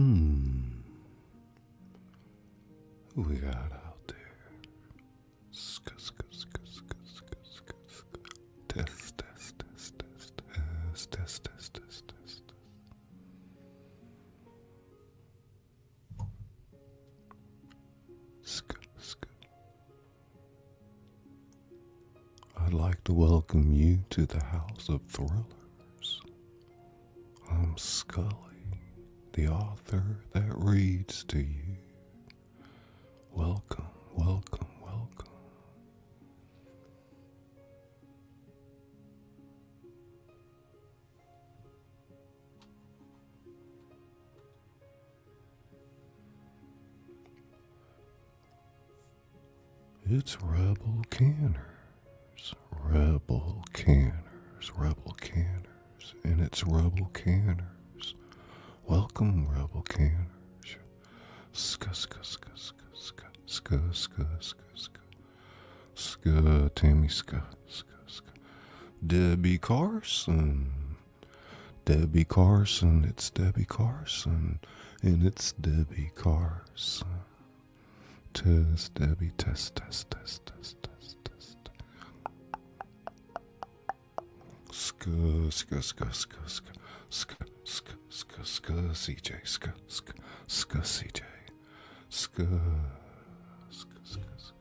Who we got out there? Sk, sk, sk, sk, sk, sk, sk. Test, test, test, test, test, test, test, test, test. Sk, sk. I'd like to welcome you to the House of Thrillers. I'm Scully, the author that reads to you. Welcome, welcome, welcome. It's Rebel Canners, Rebel Canners, Rebel Canners, and it's Rebel Canners. Welcome, Rebel Canners. Ska, ska, ska, ska, ska, ska, ska, ska, ska. Ska, Tammy, ska, ska, ska. Debbie Carson. Debbie Carson, it's Debbie Carson, and it's Debbie Carson. Test, Debbie, test, test, test, test, test, test. Ska, ska, ska, ska, ska, ska, ska, ska, ska, CJ, ska, ska, ska, CJ, ska, ska, ska, ska.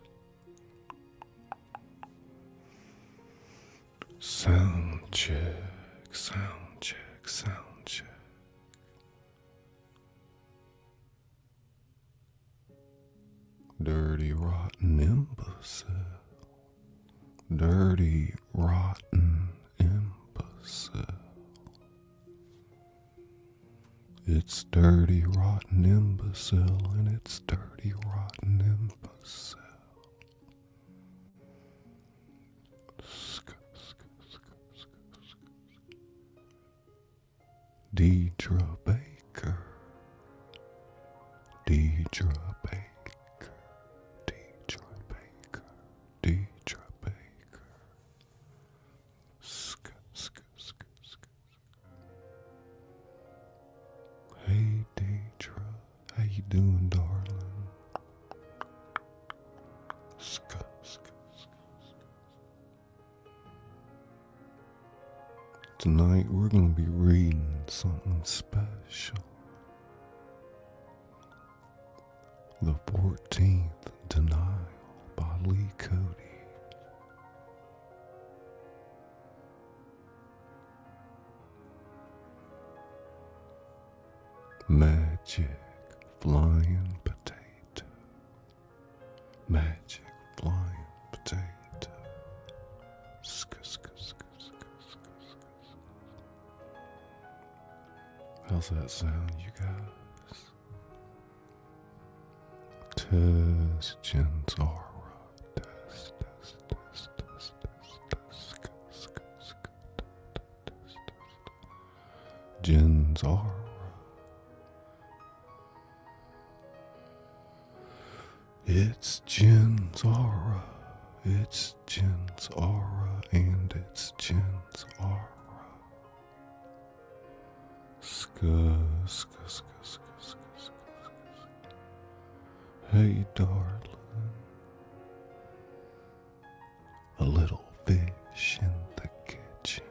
Sound check, sound check, sound check. Dirty, rotten imbecile. Dirty, rotten imbecile. It's dirty, rotten imbecile, and it's dirty, rotten imbecile. Sk, sk, sk, sk, sk. Deidre Baker. Deidre Baker. Deidre Baker. Sk, sk, sk, sk. Hey Deidre, how you doing, darling? Sk, sk, sk, sk. Tonight we're gonna be reading something special. The 14th Denial by Lee Cody. Magic flying potato. Magic flying potato. Sk, sk, sk, sk, sk, sk, sk. How's that sound, you guys? Test Jenzara. Test, test, test, test, test, test, sk, sk, sk, test, test. Jenzara. It's Jenzara. It's Jenzara, and it's Jenzara. Ska, ska, ska, ska, ska, ska. Hey, darling, a little fish in the kitchen.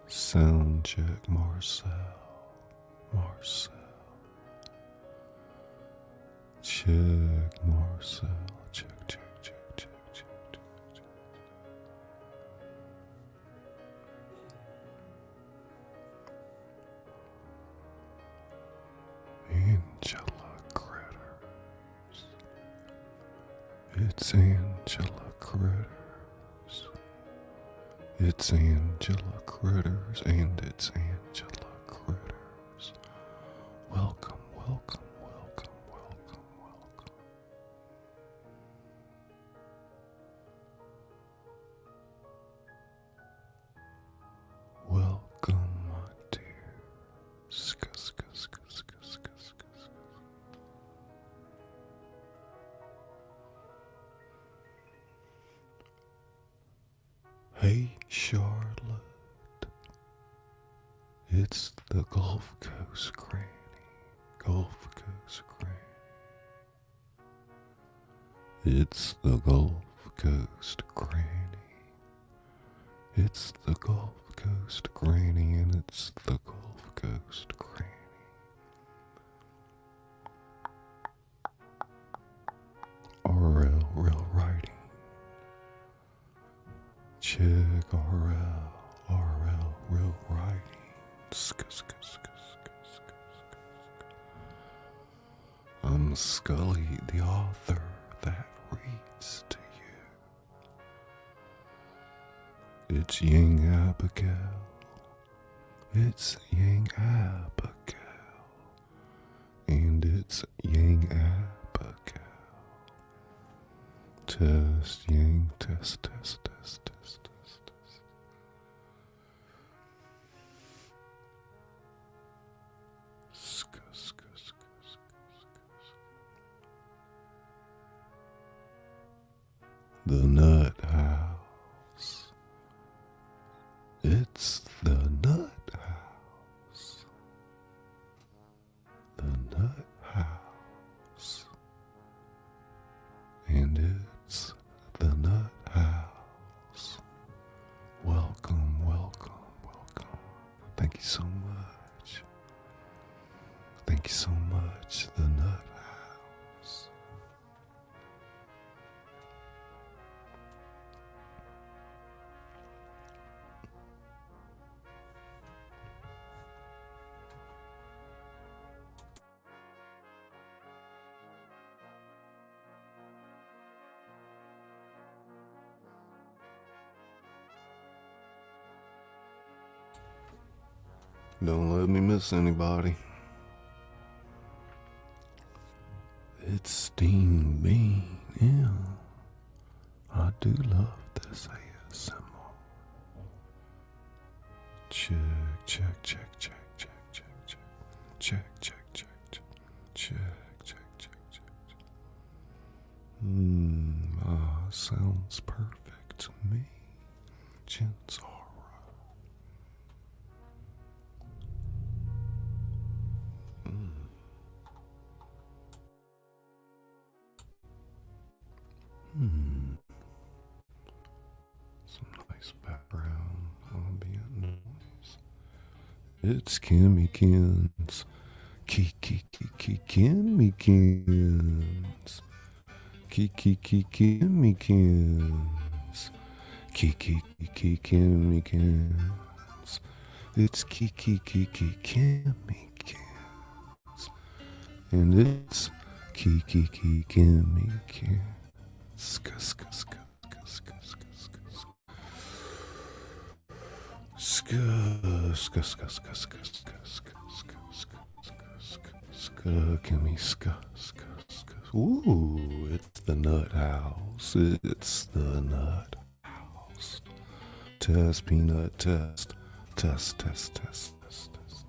Sound check, Marcel, Marcel. Check, Marcel, check, check, check, check, check, check, check. Angela Critters. It's Angela Critters. It's Angela Critters, and it's Angela Critters. Welcome, welcome, welcome, welcome, welcome. Welcome, my dear. Ska, ska, ska, ska, ska, ska, ska. Hey, Charlotte. It's the Gulf Coast Granny, Gulf Coast Granny. It's the Gulf Coast Granny. It's the Gulf Coast Granny, and it's the Gulf Coast Granny. RL Real Writing. Check RL Real Writing. I'm Scully, the author that reads to you. It's Young Abigail. It's Young Abigail. And it's Young Abigail. Test, Yang, test, test, test, test, test, test. The Nut House. It's the Nut House. The Nut House. And it's the Nut House. Welcome, welcome, welcome. Thank you so much. Thank you so much, the Nut House. Don't let me miss anybody. It's Steam Bean. Yeah, I do love this ASMR. Check, check, check, check, check, check, check, check, check, check, check, check, check, check, check. Sounds perfect to me. Gins are. Some nice background ambient noise. It's Kimmykins. Kimmykins. Kimmykins. Kimmykins. It's Kimmykins. And it's Kimmykins. Ska, ska, ska, ska, ska, ska, ska, ska, ska, ska, ska, ska, ska, ska, ska, gimme ska, ska, ska. Ooh, it's the Nut House. It's the Nut House. Test, peanut, test, test, test, test, test, test.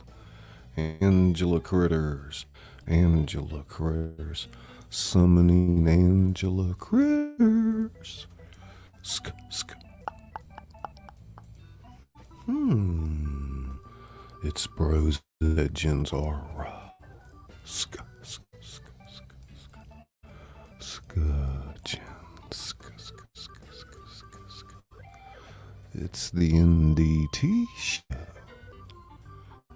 Angela Critters, Angela Critters. Summoning Angela Critters. Sk, sk. It's Bros Legends Aura. Sk, sk, sk, sk, sk. Skudgeons. Sk, sk, sk, sk, sk, sk. It's the NDT show.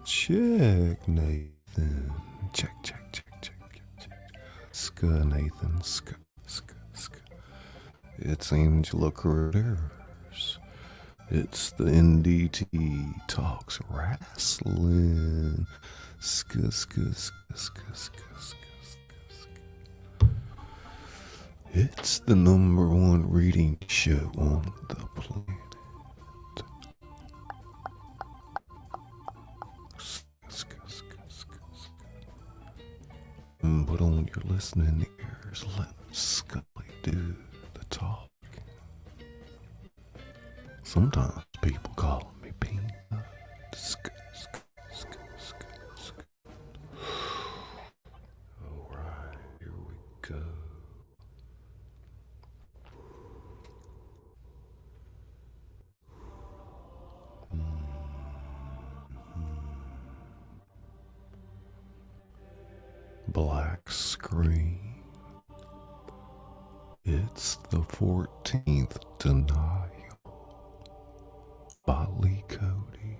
Check, Nathan. Check, check, check. Ska, Nathan, ska, ska, ska. It's Angela Critters. It's the NDT Talks Wrestling. Ska, ska, ska, ska, ska, ska, ska. It's the #1 reading show on the planet. Put on your listening ears. Let Scully do the talk. Sometimes people call me Peanut. Sk, sk, sk, sk, sk. All right, here we go. It's the 14th denial by Lee Cody.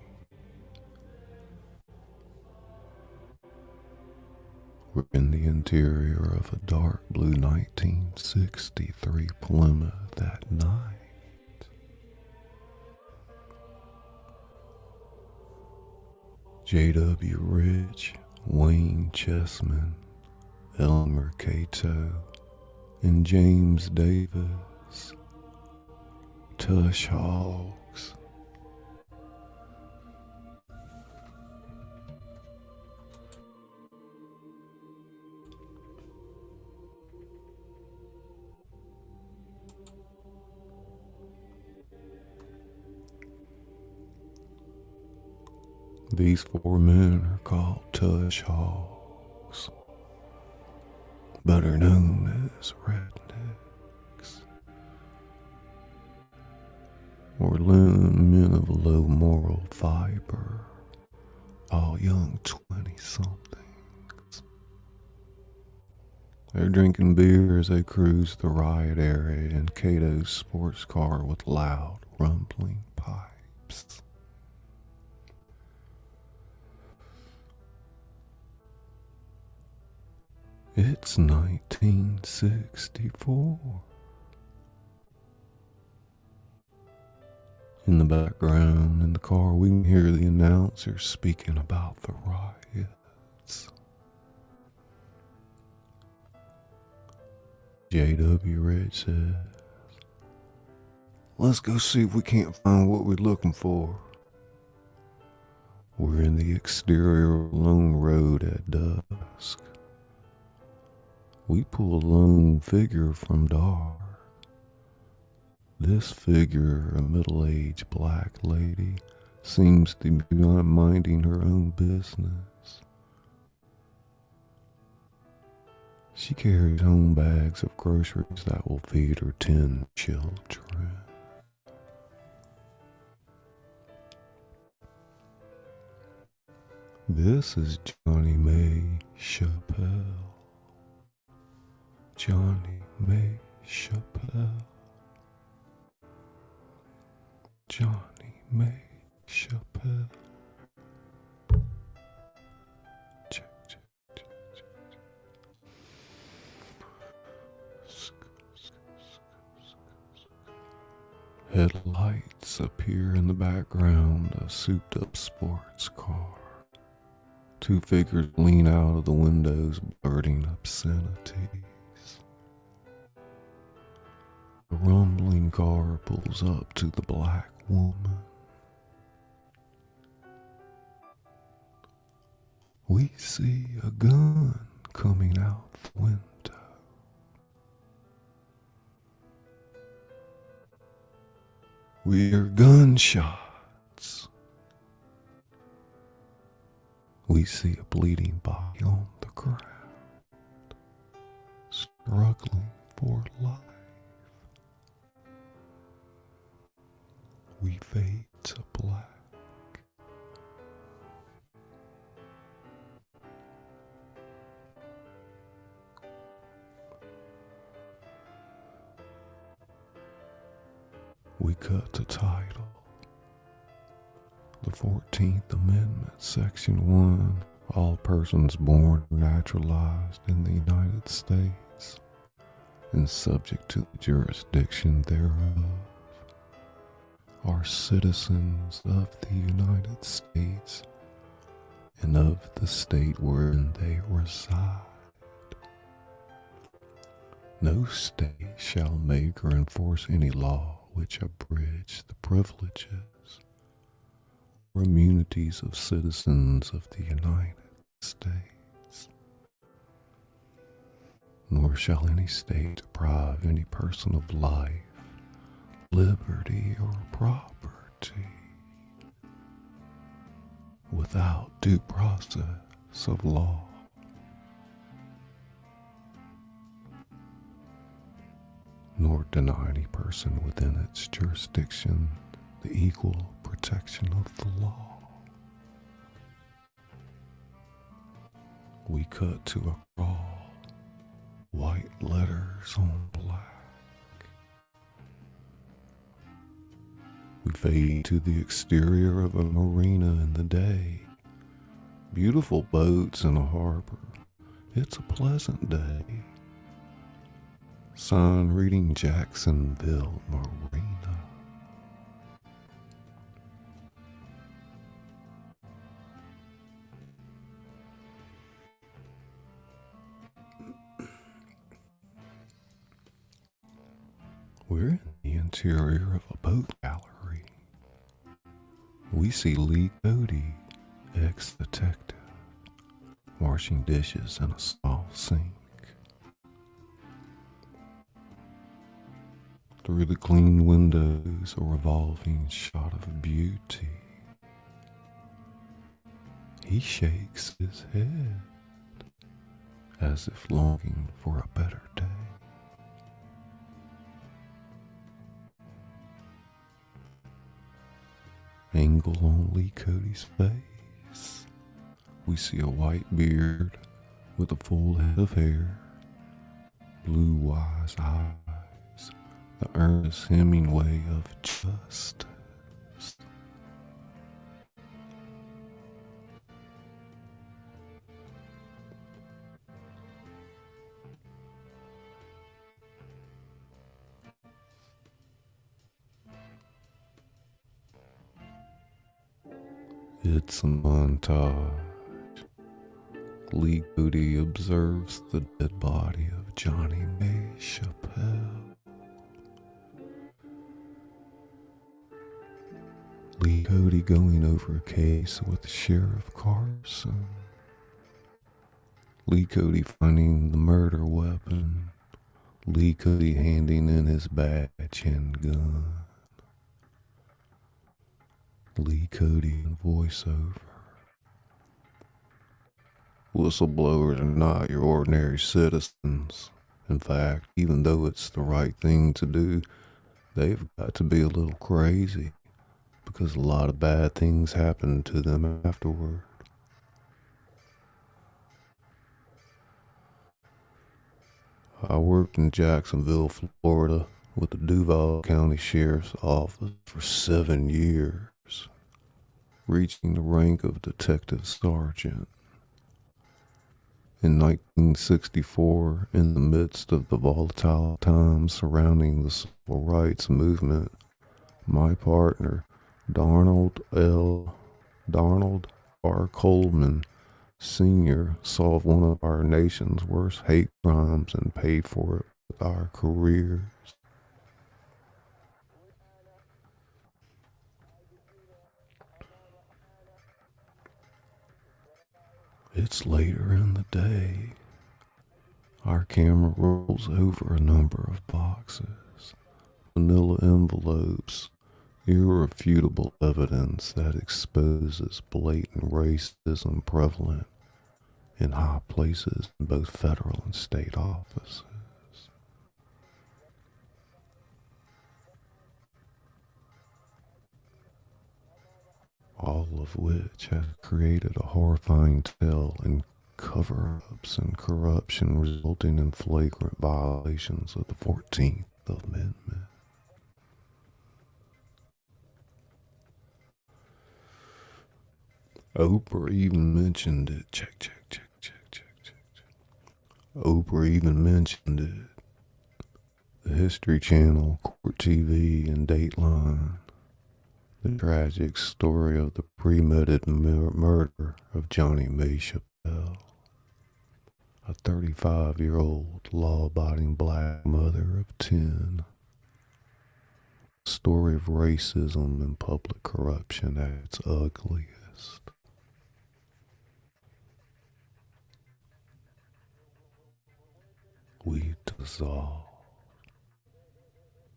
We're in the interior of a dark blue 1963 Plymouth at night. J.W. Rich, Wayne Chessman, Elmer Cato, and James Davis, Tush Hogs. These four men are called Tush Hogs, better known as rednecks, or men of low moral fiber, all young 20-somethings. They're drinking beer as they cruise the riot area in Cato's sports car with loud, rumbling pipes. It's 1964. In the background, in the car, we can hear the announcer speaking about the riots. J.W. Rich says, "Let's go see if we can't find what we're looking for." We're in the exterior of Lone Road at dusk. We pull a lone figure from dark. This figure, a middle-aged black lady, seems to be minding her own business. She carries home bags of groceries that will feed her 10 children. This is Johnny May Chappelle. Johnny May Chappelle. Johnny May Chappelle. Check, check, check, check. Headlights appear in the background of a souped-up sports car. Two figures lean out of the windows, blurting obscenities. The rumbling car pulls up to the black woman. We see a gun coming out the window. We hear gunshots. We see a bleeding body on the ground, struggling for life. We fade to black. We cut to title. The 14th Amendment, Section 1. All persons born or naturalized in the United States and subject to the jurisdiction thereof are citizens of the United States and of the state wherein they reside. No state shall make or enforce any law which abridge the privileges or immunities of citizens of the United States, nor shall any state deprive any person of life, liberty, or property without due process of law. Nor deny any person within its jurisdiction the equal protection of the law. We cut to a crawl, white letters on black. We fade to the exterior of a marina in the day. Beautiful boats in a harbor. It's a pleasant day. Sun reading Jacksonville Marina. We're in the interior of a boat gallery. We see Lee Cody, ex-detective, washing dishes in a small sink. Through the clean windows, a revolving shot of beauty. He shakes his head, as if longing for a better day. Angle on Lee Cody's face. We see a white beard with a full head of hair, blue wise eyes, the Ernest Hemingway of justice. It's a montage. Lee Cody observes the dead body of Johnny May Chappelle. Lee Cody going over a case with Sheriff Carson. Lee Cody finding the murder weapon. Lee Cody handing in his badge and gun. Lee Cody in voiceover. Whistleblowers are not your ordinary citizens. In fact, even though it's the right thing to do, they've got to be a little crazy because a lot of bad things happen to them afterward. I worked in Jacksonville, Florida with the Duval County Sheriff's Office for 7 years, reaching the rank of Detective Sergeant. In 1964, in the midst of the volatile times surrounding the civil rights movement, my partner, Donald R. Coleman, Sr., solved one of our nation's worst hate crimes and paid for it with our careers. It's later in the day. Our camera rolls over a number of boxes, manila envelopes, irrefutable evidence that exposes blatant racism prevalent in high places in both federal and state offices. All of which has created a horrifying tale in cover-ups and corruption resulting in flagrant violations of the 14th Amendment. Oprah even mentioned it. Check. Oprah even mentioned it. The History Channel, Court TV, and Dateline. The tragic story of the premeditated murder of Johnny May Chappelle, a 35-year-old law-abiding black mother of 10. A story of racism and public corruption at its ugliest. We dissolve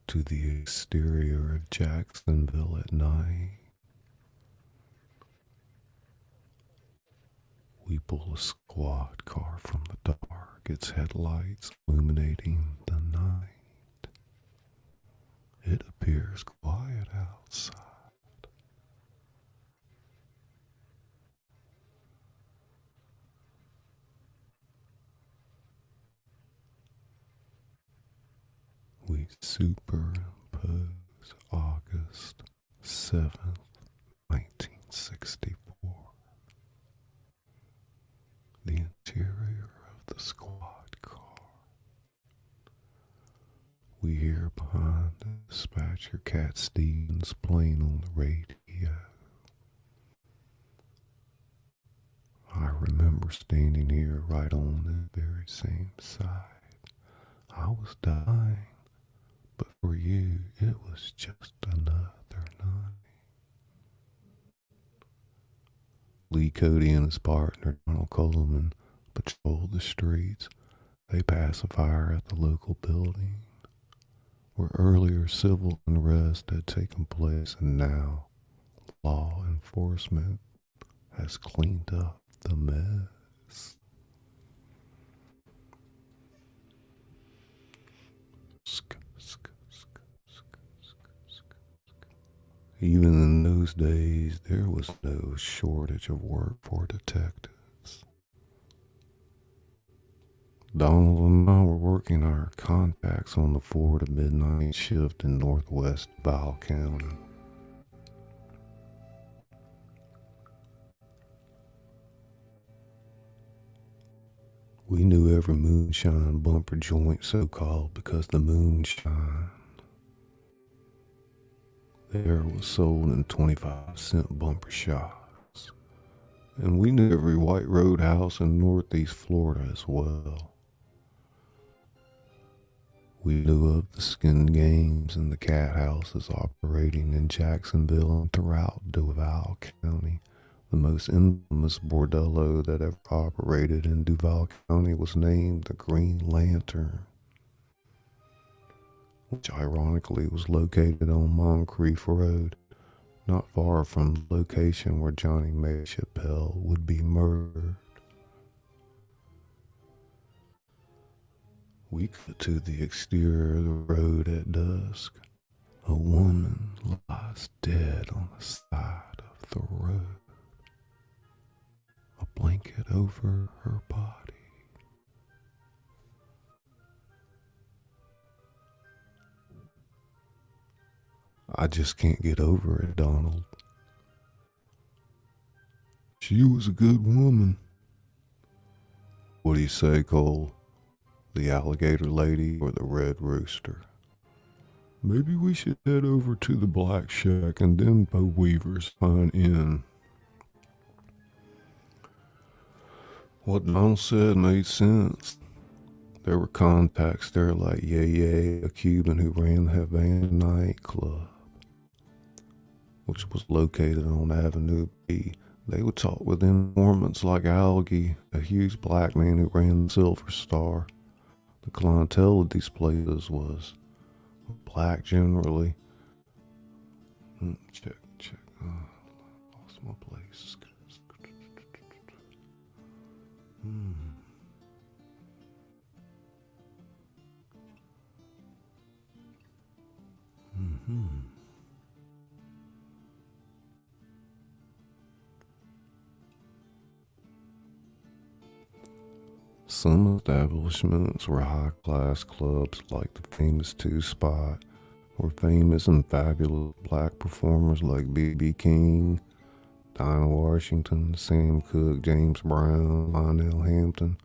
to the exterior of Jacksonville at night. We pull a squad car from the dark, its headlights illuminating the night. It appears quiet outside. We superimpose August 7th, 1964. The interior of the squad car. We hear behind the dispatcher Cat Stevens playing on the radio. I remember standing here right on the very same side. I was dying, but for you, it was just another night. Lee Cody and his partner, Donald Coleman, patrol the streets. They pass a fire at the local building where earlier civil unrest had taken place, and now law enforcement has cleaned up the mess. Even in those days, there was no shortage of work for detectives. Donald and I were working our contacts on the 4 to midnight shift in northwest Val County. We knew every moonshine bumper joint, so-called, because the moonshine there was sold in 25-cent bumper shops. And we knew every white roadhouse in northeast Florida as well. We knew of the skin games and the cat houses operating in Jacksonville and throughout Duval County. The most infamous bordello that ever operated in Duval County was named the Green Lantern, which ironically was located on Moncrief Road, not far from the location where Johnny May Chappelle would be murdered. We cut to the exterior of the road at dusk. A woman lies dead on the side of the road, a blanket over her body. I just can't get over it, Donald. She was a good woman. What do you say, Cole? The alligator lady or the red rooster? Maybe we should head over to the Black Shack and then Bo Weaver's Fine Inn. What Donald said made sense. There were contacts there like Yay, a Cuban who ran the Havana nightclub, which was located on Avenue B. They would talk with informants like Algie, a huge black man who ran the Silver Star. The clientele of these places was black generally. Check. Lost my place. Some establishments were high-class clubs like the famous Two Spot, where famous and fabulous black performers like B.B. King, Dinah Washington, Sam Cooke, James Brown, Lionel Hampton,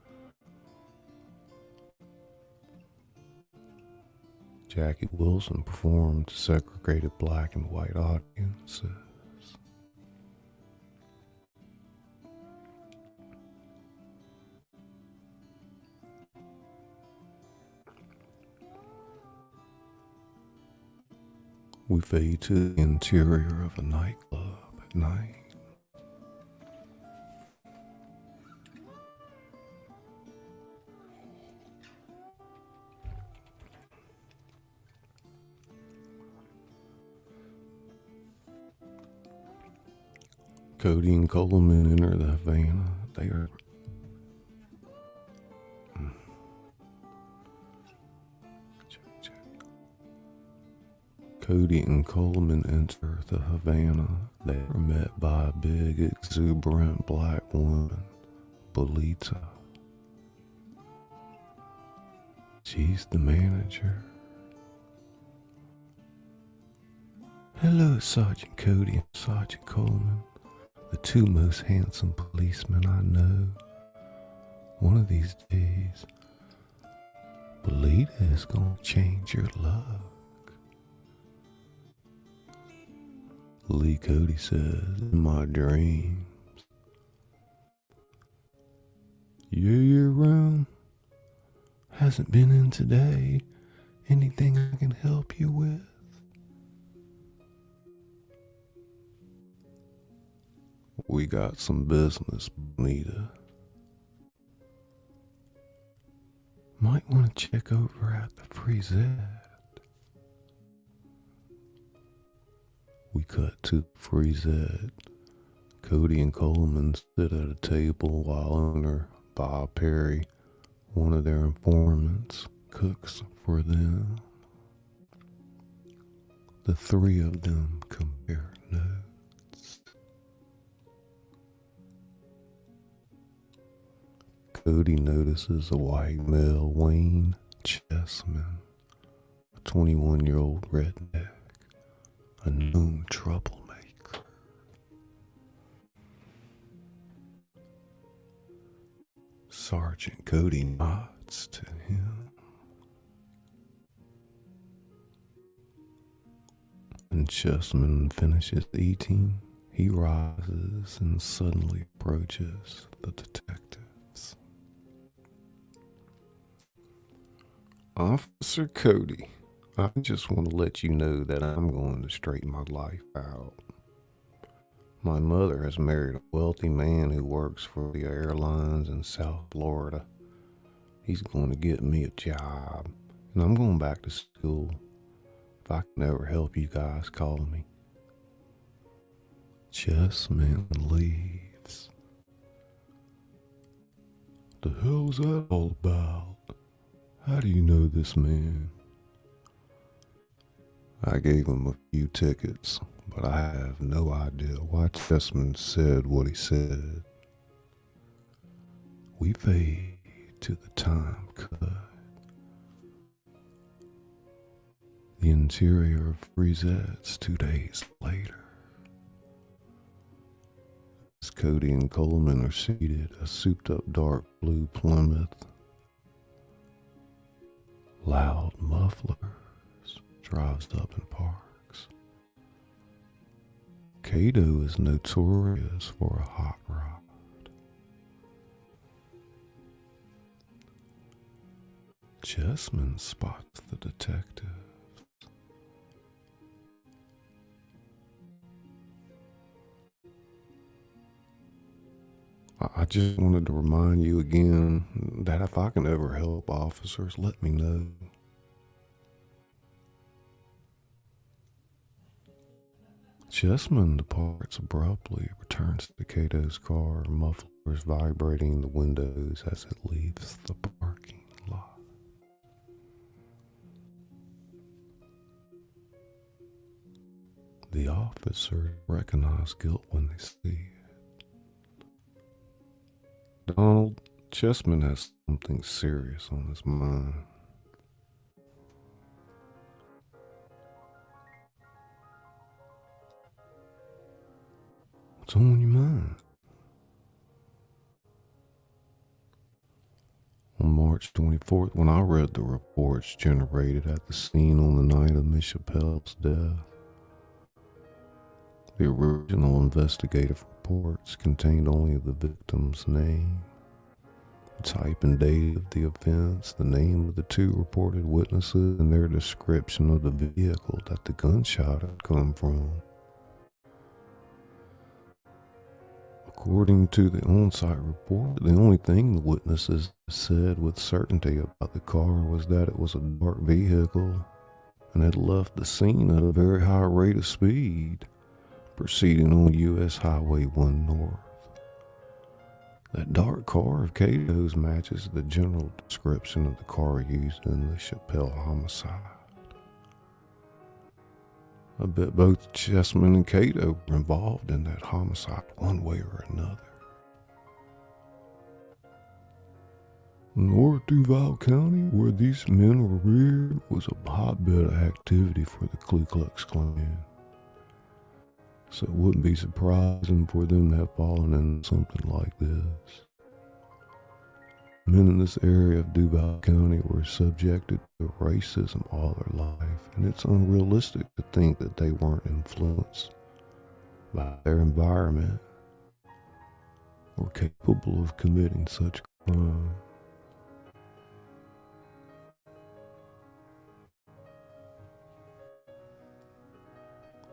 Jackie Wilson performed to segregated black and white audiences. We fade to the interior of a nightclub at night. Cody and Coleman enter the Havana. They are Cody and Coleman enter the Havana. They are met by a big, exuberant black woman, Bolita. She's the manager. Hello, Sergeant Cody and Sergeant Coleman, the two most handsome policemen I know. One of these days, Belita is gonna change your luck. Lee Cody says, in my dreams. You around? Hasn't been in today. Anything I can help you with? We got some business, Bonita. Might want to check over at the freezette. We cut to the freezette. Cody and Coleman sit at a table while owner Bob Perry, one of their informants, cooks for them. The three of them compare notes. Cody notices a white male, Wayne Chessman, a 21-year-old redneck, a known troublemaker. Sergeant Cody nods to him. When Chessman finishes eating, he rises and suddenly approaches the detectives. Officer Cody, I just want to let you know that I'm going to straighten my life out. My mother has married a wealthy man who works for the airlines in South Florida. He's going to get me a job, and I'm going back to school. If I can ever help you guys, call me. Chessman leaves. The hell's that all about? How do you know this man? I gave him a few tickets, but I have no idea why Chessman said what he said. We fade to the time cut. The interior of Freezette's 2 days later. As Cody and Coleman are seated, a souped-up dark blue Plymouth, loud mufflers, drives up and parks. Cato is notorious for a hot rod. Chessman spots the detective. I just wanted to remind you again that if I can ever help officers, let me know. Chessman departs abruptly, returns to Cato's car, mufflers vibrating in the windows as it leaves the parking lot. The officers recognize guilt when they see it. Donald, Chessman has something serious on his mind. What's on your mind? On March 24th, when I read the reports generated at the scene on the night of Miss Chappelle's death, the original investigative reports contained only the victim's name, the type and date of the offense, the name of the two reported witnesses, and their description of the vehicle that the gunshot had come from. According to the on-site report, the only thing the witnesses said with certainty about the car was that it was a dark vehicle and had left the scene at a very high rate of speed, proceeding on U.S. Highway 1 North. That dark car of Cato's matches the general description of the car used in the Chappelle homicide. I bet both Chessman and Cato were involved in that homicide one way or another. North Duval County, where these men were reared, was a hotbed of activity for the Ku Klux Klan. so it wouldn't be surprising for them to have fallen into something like this. Men in this area of Duval County were subjected to racism all their life, and it's unrealistic to think that they weren't influenced by their environment or capable of committing such crime.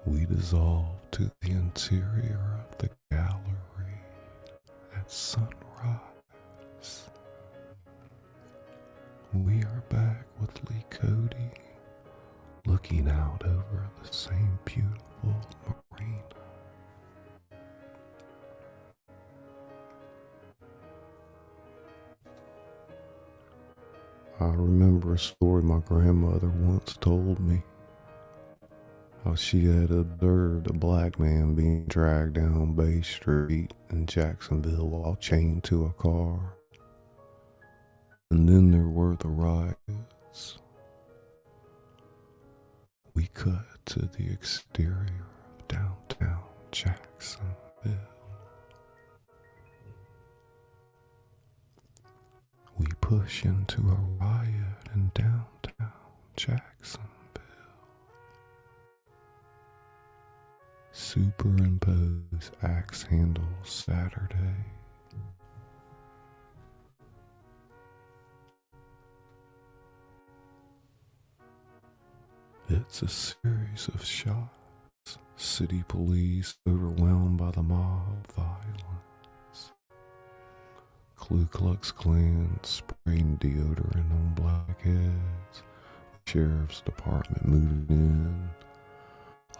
We dissolved to the interior of the gallery at sunrise. We are back with Lee Cody, looking out over the same beautiful marina. I remember a story my grandmother once told me, how she had observed a black man being dragged down Bay Street in Jacksonville while chained to a car. And then there were the riots. We cut to the exterior of downtown Jacksonville. We push into a riot in downtown Jacksonville. Superimpose axe handle Saturday. It's a series of shots. City police overwhelmed by the mob violence. Ku Klux Klan spraying deodorant on black heads. Sheriff's Department moving in.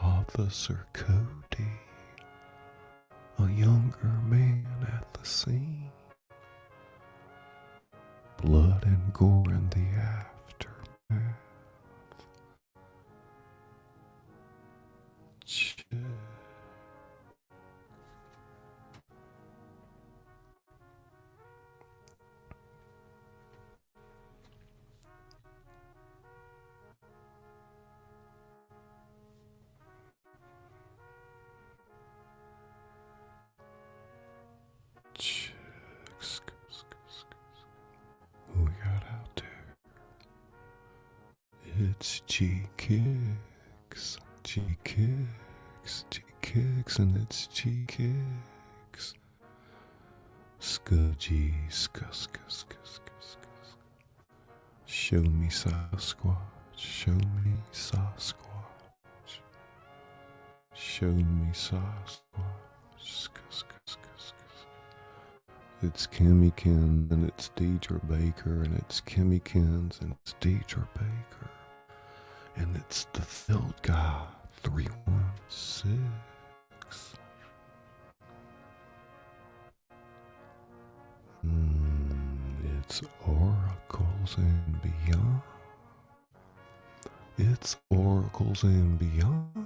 Officer Cody, a younger man at the scene. Blood and gore in the aftermath. Who we got out there? It's G-Kicks, G-Kicks, G-Kicks, and it's G-Kicks. Scudgy, scuss. Show me Sasquatch, show me Sasquatch. Show me Sasquatch, scuss. It's Kimmy Ken and it's Deidre Baker, and it's Kimmy Kens and it's Deidre Baker, and it's the Field Guy 316. It's Oracles and Beyond. It's Oracles and Beyond.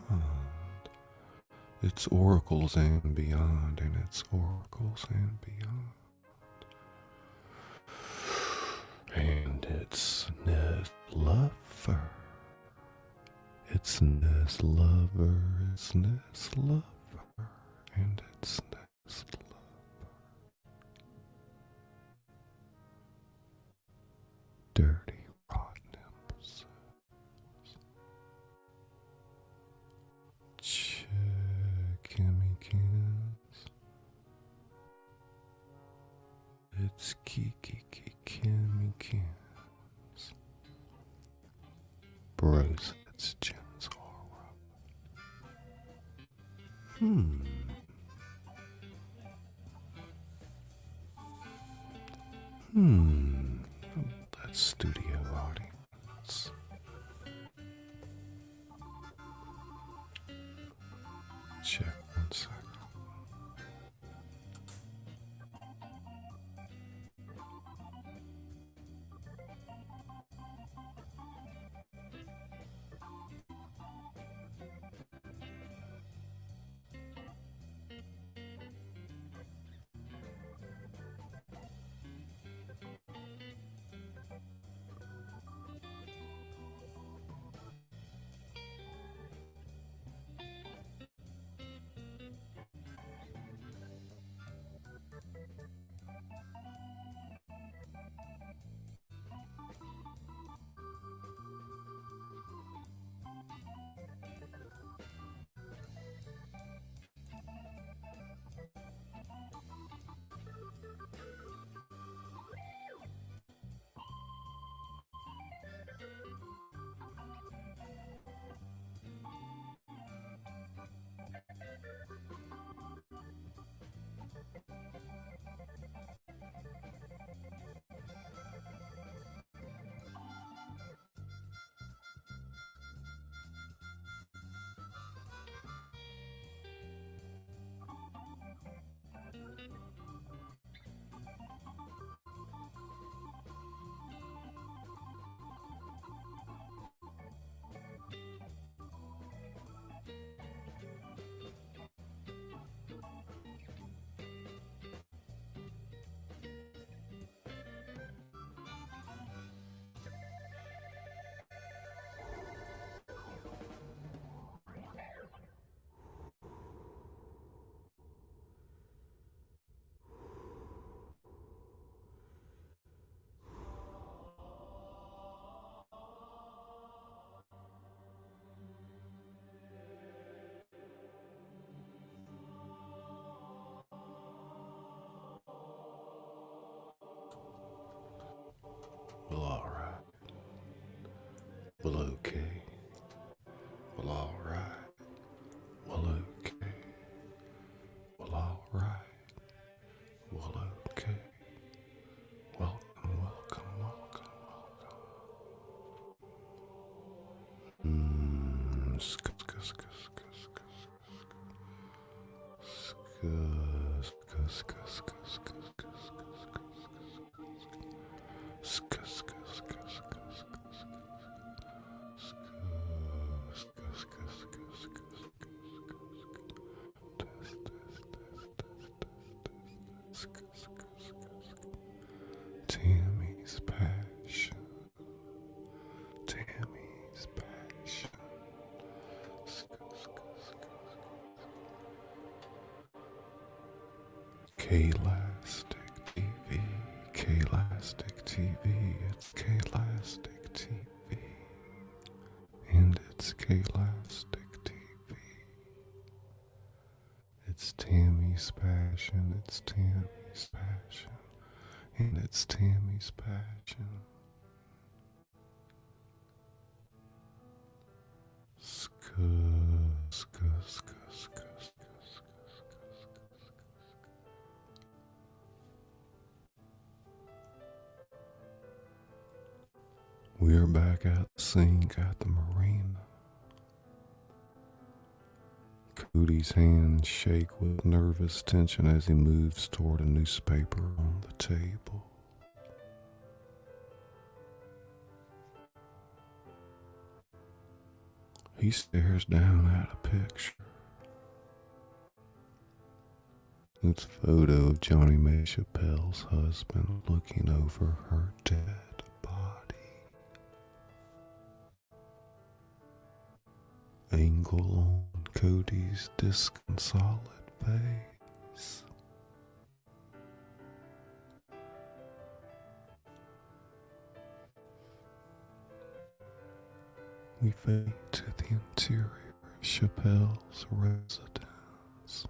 It's Oracles and Beyond, and it's Oracles and Beyond. And it's Nez Lover. It's Nez Lover. It's Nez Lover. And it's Nez Lover. Dirty, rotten episodes. Kimmy Kins. It's Kiki Kimmy Kins. Bros, it's Jen's aura. That studio audience. Check 1 second. Well, okay. Well, alright. Well, okay. Well, alright. Well, okay. Welcome, welcome, welcome, welcome. Sk. Tammy's passion. Tammy's passion. K-Lastic TV. K-Lastic TV. It's K-Lastic TV. And it's K-Lastic TV. It's Tammy's passion. It's Tammy's passion. And it's Tammy's passion. We're back at the sink at the marina. Cody's hands shake with nervous tension as he moves toward a newspaper on the table. He stares down at a picture. It's a photo of Johnny May Chappelle's husband looking over her dead body. Angle on Cody's disconsolate face. We fade to the interior of Chappelle's residence.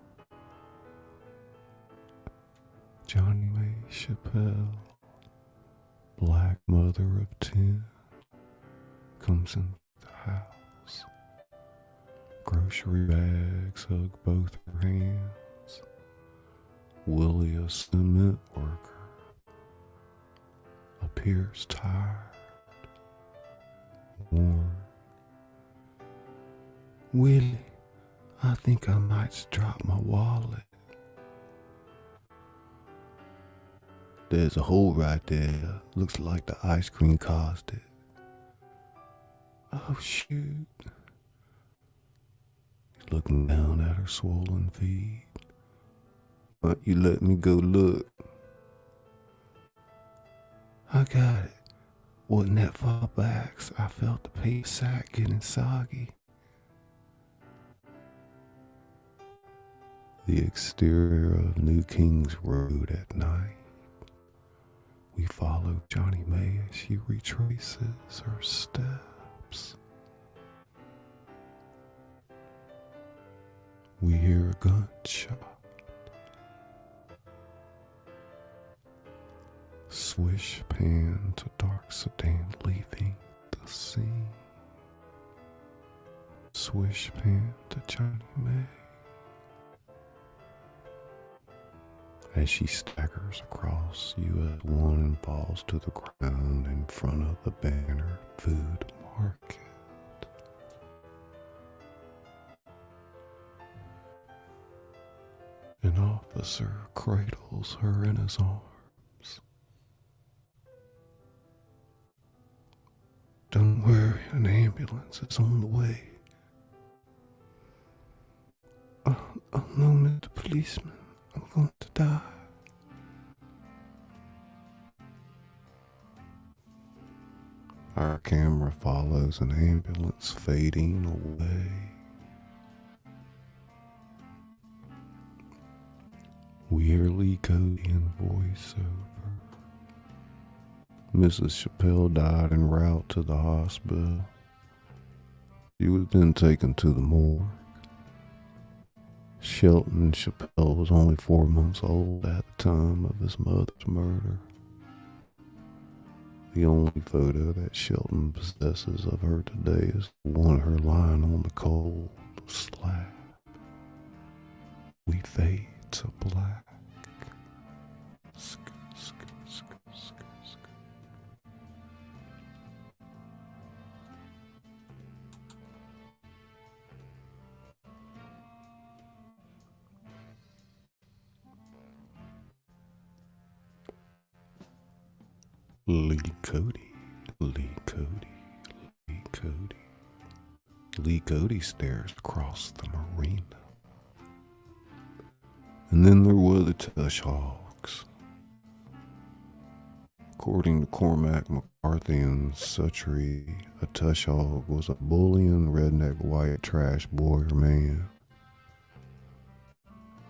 Johnny May Chappelle, black mother of 10, comes into the house. Grocery bags hug both her hands. Willie, a cement worker, appears tired, worn. Willie, I think I might drop my wallet. There's a hole right there. Looks like the ice cream caused it. Oh, shoot. He's looking down at her swollen feet. Why don't you let me go look? I got it. Wasn't that far back? I felt the paper sack getting soggy. The exterior of New Kings Road at night. We follow Johnny May as she retraces her steps. We hear a gunshot. Swish pan to dark sedan leaving the scene. Swish pan to Johnny May. As she staggers across US 1 and falls to the ground in front of the banner Food Market. An officer cradles her in his arms. Don't worry, an ambulance is on the way. Oh no, Mr. Policeman. I'm going to die. Our camera follows an ambulance fading away. We hear Lee Codian voiceover. Mrs. Chappelle died en route to the hospital. She was then taken to the morgue. Shelton Chappelle was only 4 months old at the time of his mother's murder. The only photo that Shelton possesses of her today is the one of her lying on the cold slab. We fade to black. Lee Cody. Lee Cody stares across the marina. And then there were the Tush Hogs. According to Cormac McCarthy and Suttree, a Tush Hog was a bullying redneck white trash boyer man.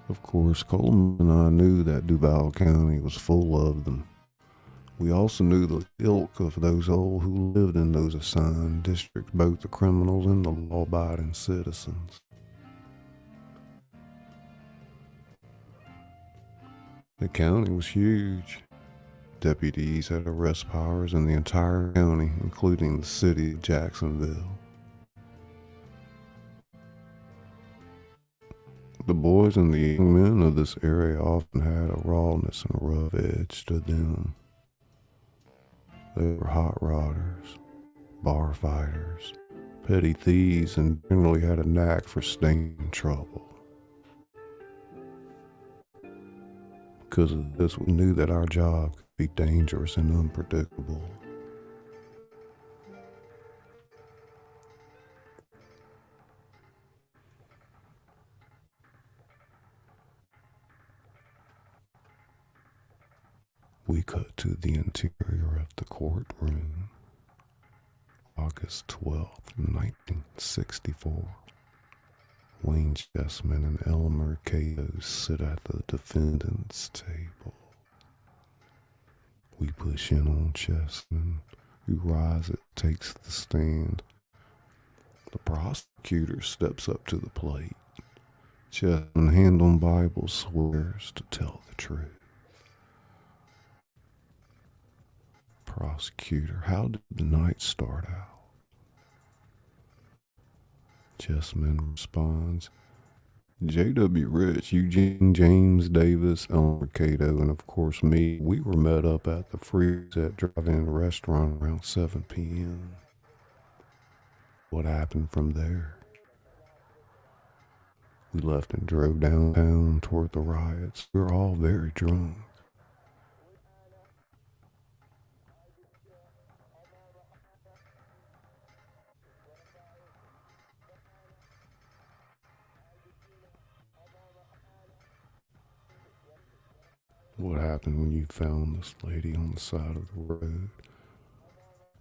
Of course, Coleman and I knew that Duval County was full of them. We also knew the ilk of those all who lived in those assigned districts, both the criminals and the law-abiding citizens. The county was huge. Deputies had arrest powers in the entire county, including the city of Jacksonville. The boys and the young men of this area often had a rawness and rough edge to them. They were hot rodders, bar fighters, petty thieves, and generally had a knack for staying in trouble. Because of this, we knew that our job could be dangerous and unpredictable. We cut to the interior of the courtroom. August 12th, 1964. Wayne Chessman and Elmer Cato sit at the defendant's table. We push in on Chessman, who rises, takes the stand. The prosecutor steps up to the plate. Chessman, hand on Bible, swears to tell the truth. Prosecutor, how did the night start out? Chessman responds, J.W. Rich, Eugene James Davis, Elmer Cato, and of course me, we were met up at the Freeset Drive-In restaurant around 7 p.m. What happened from there? We left and drove downtown toward the riots. We were all very drunk. What happened when you found this lady on the side of the road?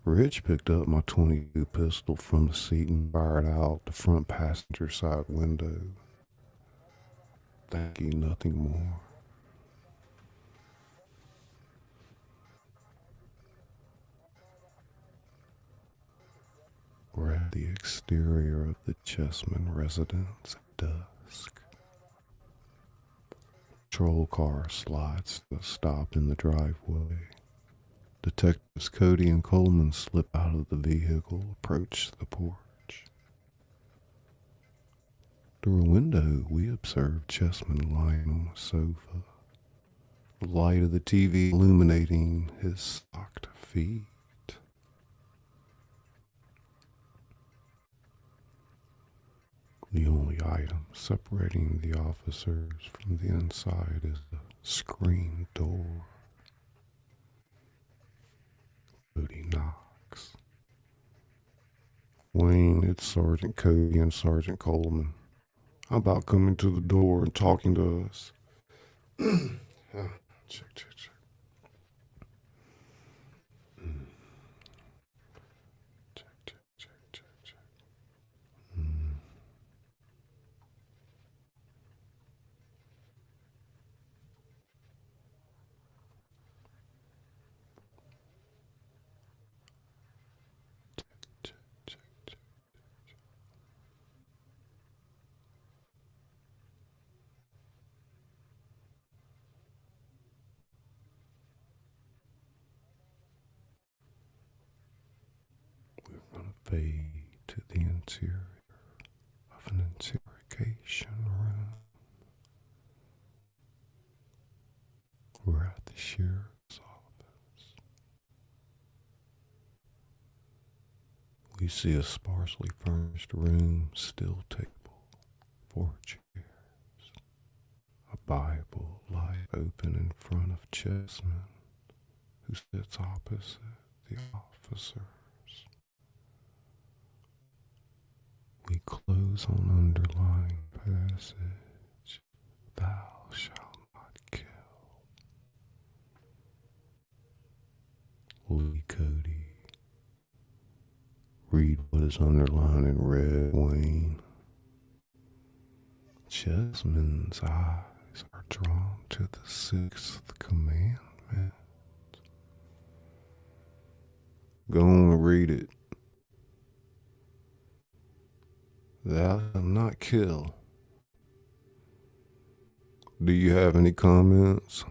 Rich picked up my .22 pistol from the seat and fired out the front passenger side window. Thank you, nothing more. We're at the exterior of the Chessman residence at dusk. Patrol car slides to a stop in the driveway. Detectives Cody and Coleman slip out of the vehicle, approach the porch. Through a window, we observe Chessman lying on a sofa, the light of the TV illuminating his socked feet. The only item separating the officers from the inside is the screen door. Cody knocks. Wayne, it's Sergeant Cody and Sergeant Coleman. How about coming to the door and talking to us? Check. Check. fade to the interior of an interrogation room. We're at the sheriff's office. We see a sparsely furnished room, still table, 4 chairs, a Bible lie open in front of Chessman, who sits opposite the officers. We close on underlying passage, "Thou shalt not kill." Lee Cody. Read what is underlined in red, Wayne. Chessman's eyes are drawn to the 6th commandment. Go on and read it. "Thou shalt not kill." Do you have any comments?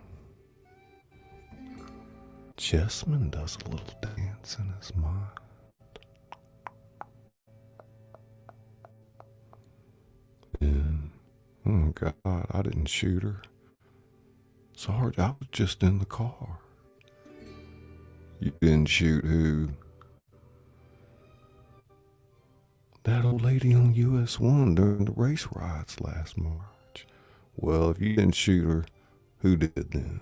Chessman does a little dance in his mind. And, oh my God, I didn't shoot her. Sarge, I was just in the car. You didn't shoot who? That old lady on US 1 during the race riots last March. Well, if you didn't shoot her, who did then?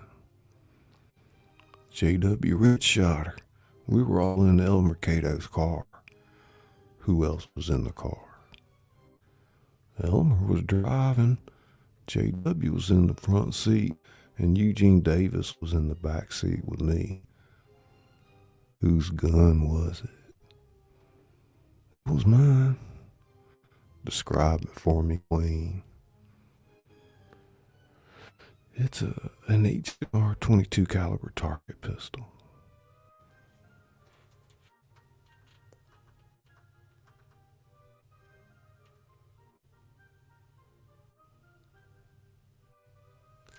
J.W. Rich shot her. We were all in El Mercado's car. Who else was in the car? Elmer was driving. J.W. was in the front seat, and Eugene Davis was in the back seat with me. Whose gun was it? It was mine. Describe it for me, Wayne. It's an H.R. 22 caliber target pistol.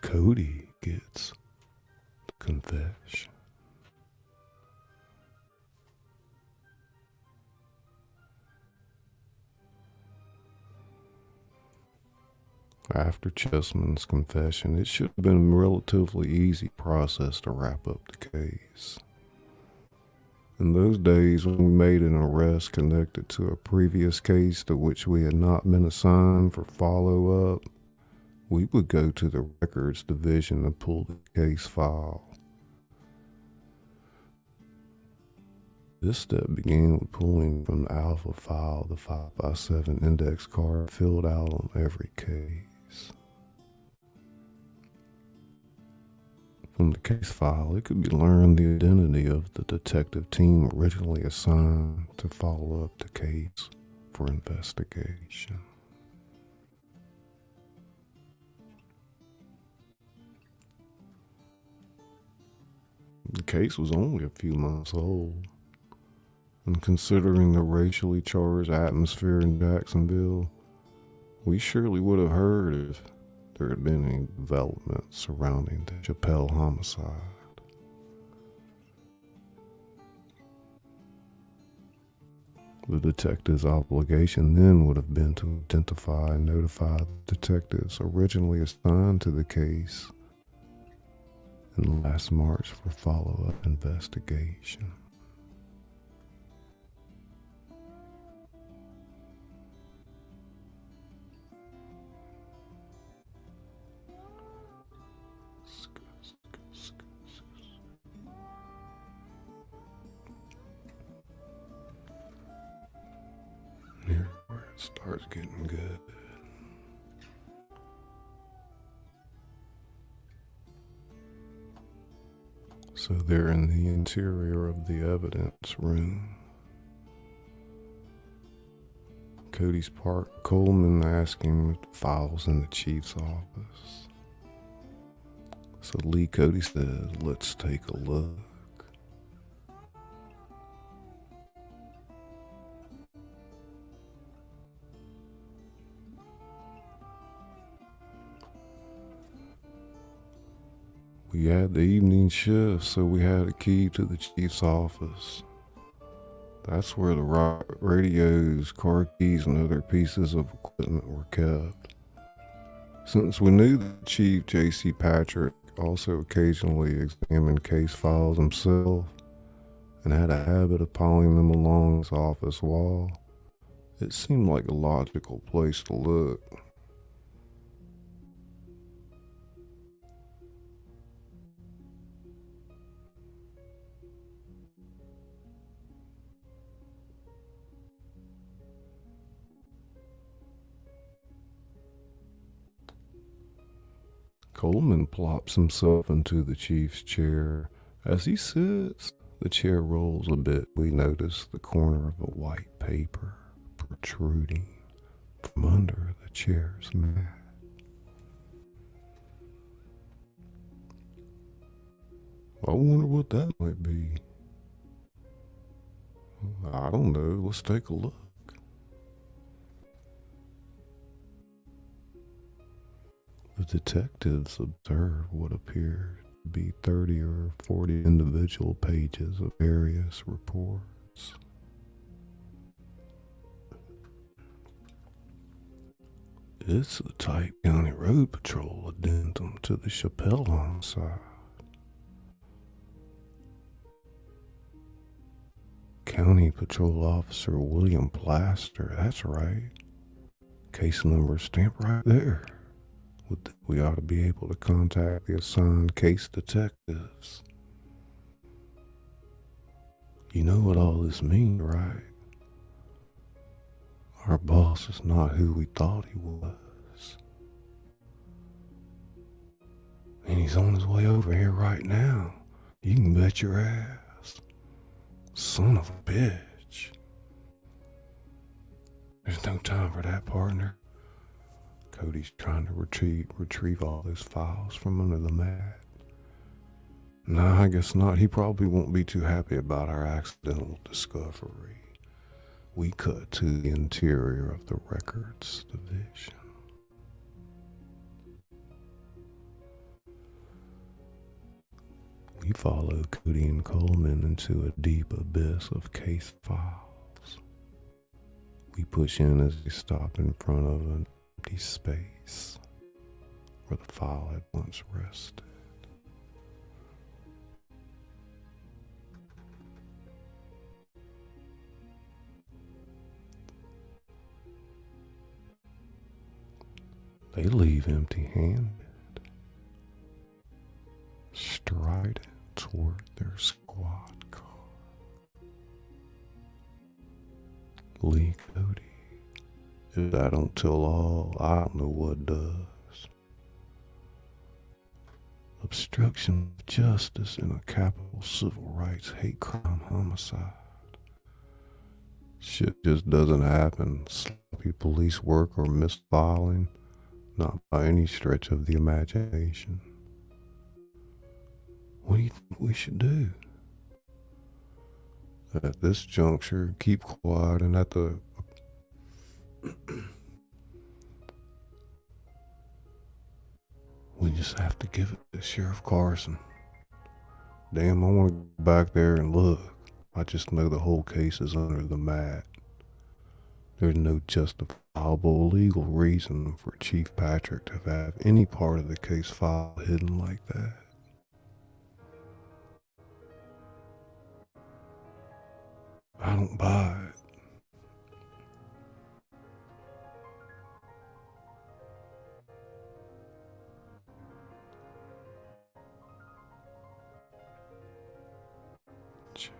Cody gets the confession. After Chessman's confession, it should have been a relatively easy process to wrap up the case. In those days, when we made an arrest connected to a previous case to which we had not been assigned for follow-up, we would go to the records division and pull the case file. This step began with pulling from the alpha file the 5x7 index card filled out on every case. From the case file, it could be learned the identity of the detective team originally assigned to follow up the case for investigation. The case was only a few months old, and considering the racially charged atmosphere in Jacksonville, we surely would have heard if there had been any developments surrounding the Chappelle homicide. The detective's obligation then would have been to identify and notify the detectives originally assigned to the case in last March for follow-up investigation. Here's where it starts getting good. So they're in the interior of the evidence room. Cody's parked Coleman asking with the files in the chief's office. So Lee Cody says, "Let's take a look." We had the evening shift, so we had a key to the chief's office. That's where the radios, car keys, and other pieces of equipment were kept. Since we knew that Chief J.C. Patrick also occasionally examined case files himself and had a habit of piling them along his office wall, it seemed like a logical place to look. Coleman plops himself into the chief's chair. As he sits, the chair rolls a bit. We notice the corner of a white paper protruding from under the chair's mat. I wonder what that might be. I don't know. Let's take a look. The detectives observe what appear to be 30 or 40 individual pages of various reports. It's the type County Road Patrol addendum to the Chappelle homicide. County Patrol Officer William Plaster, that's right. Case number stamped right there. We ought to be able to contact the assigned case detectives. You know what all this means, right? Our boss is not who we thought he was. And he's on his way over here right now. You can bet your ass. Son of a bitch. There's no time for that, partner. Cody's trying to retrieve all those files from under the mat. Nah, I guess not. He probably won't be too happy about our accidental discovery. We cut to the interior of the records division. We follow Cody and Coleman into a deep abyss of case files. We push in as they stop in front of an empty space where the file had once rested. They leave empty-handed, striding toward their squad car. Lee Cody, if that don't tell all, I don't know what does. Obstruction of justice in a capital civil rights hate crime homicide. Shit just doesn't happen. Sloppy police work or misfiling, not by any stretch of the imagination. What do you think we should do? At this juncture, keep quiet, and at the we just have to give it to Sheriff Carson. Damn, I want to go back there and look. I just know the whole case is under the mat. There's no justifiable legal reason for Chief Patrick to have any part of the case file hidden like that. I don't buy it. Check.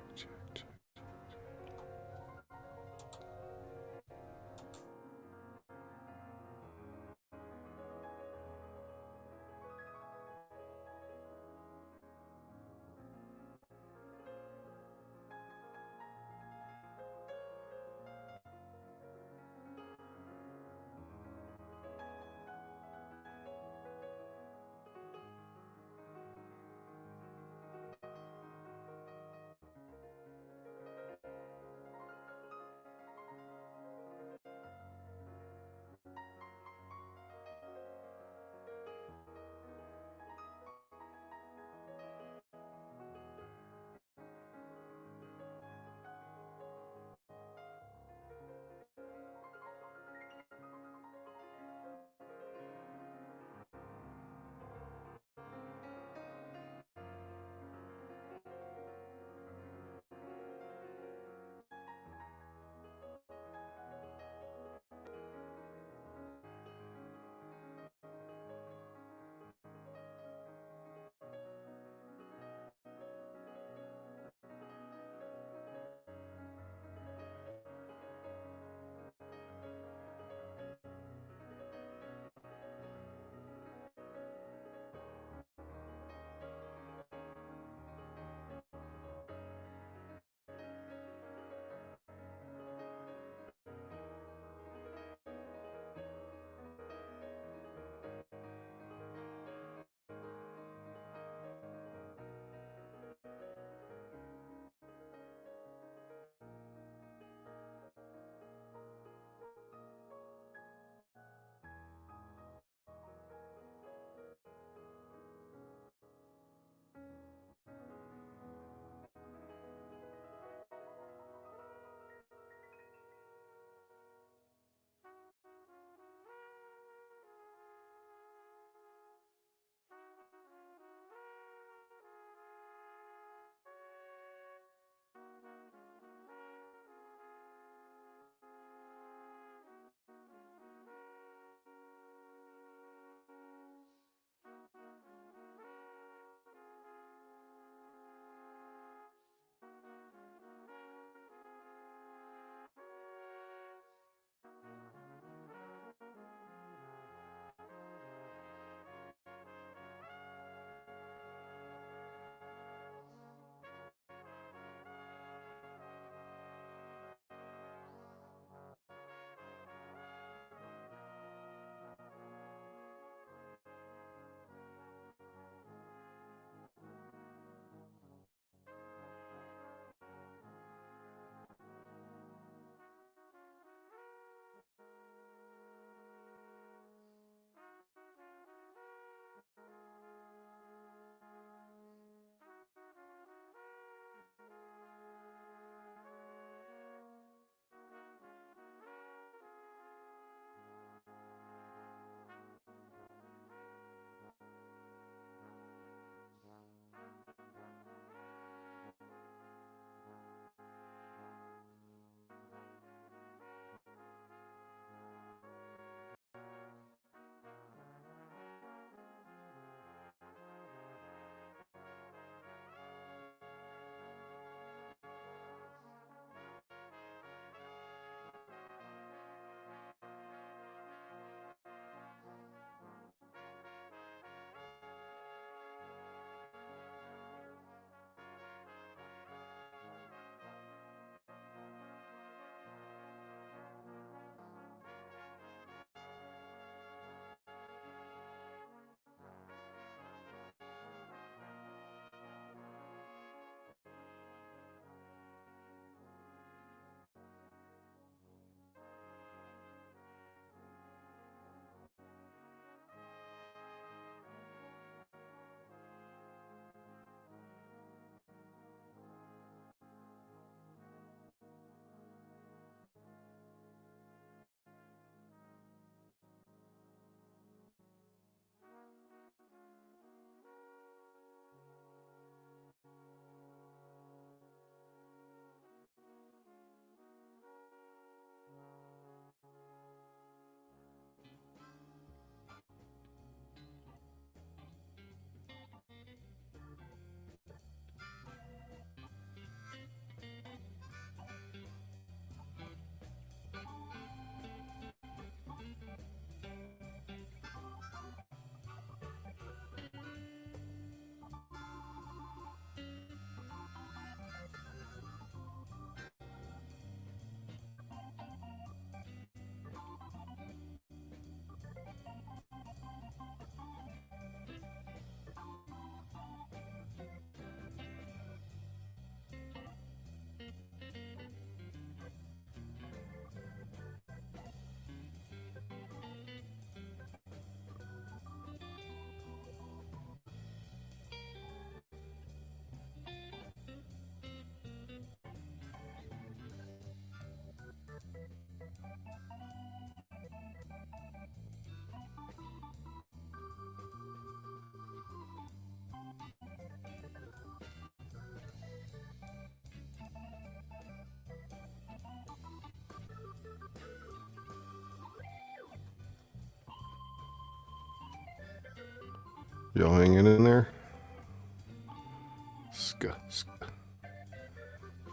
Y'all hanging in there?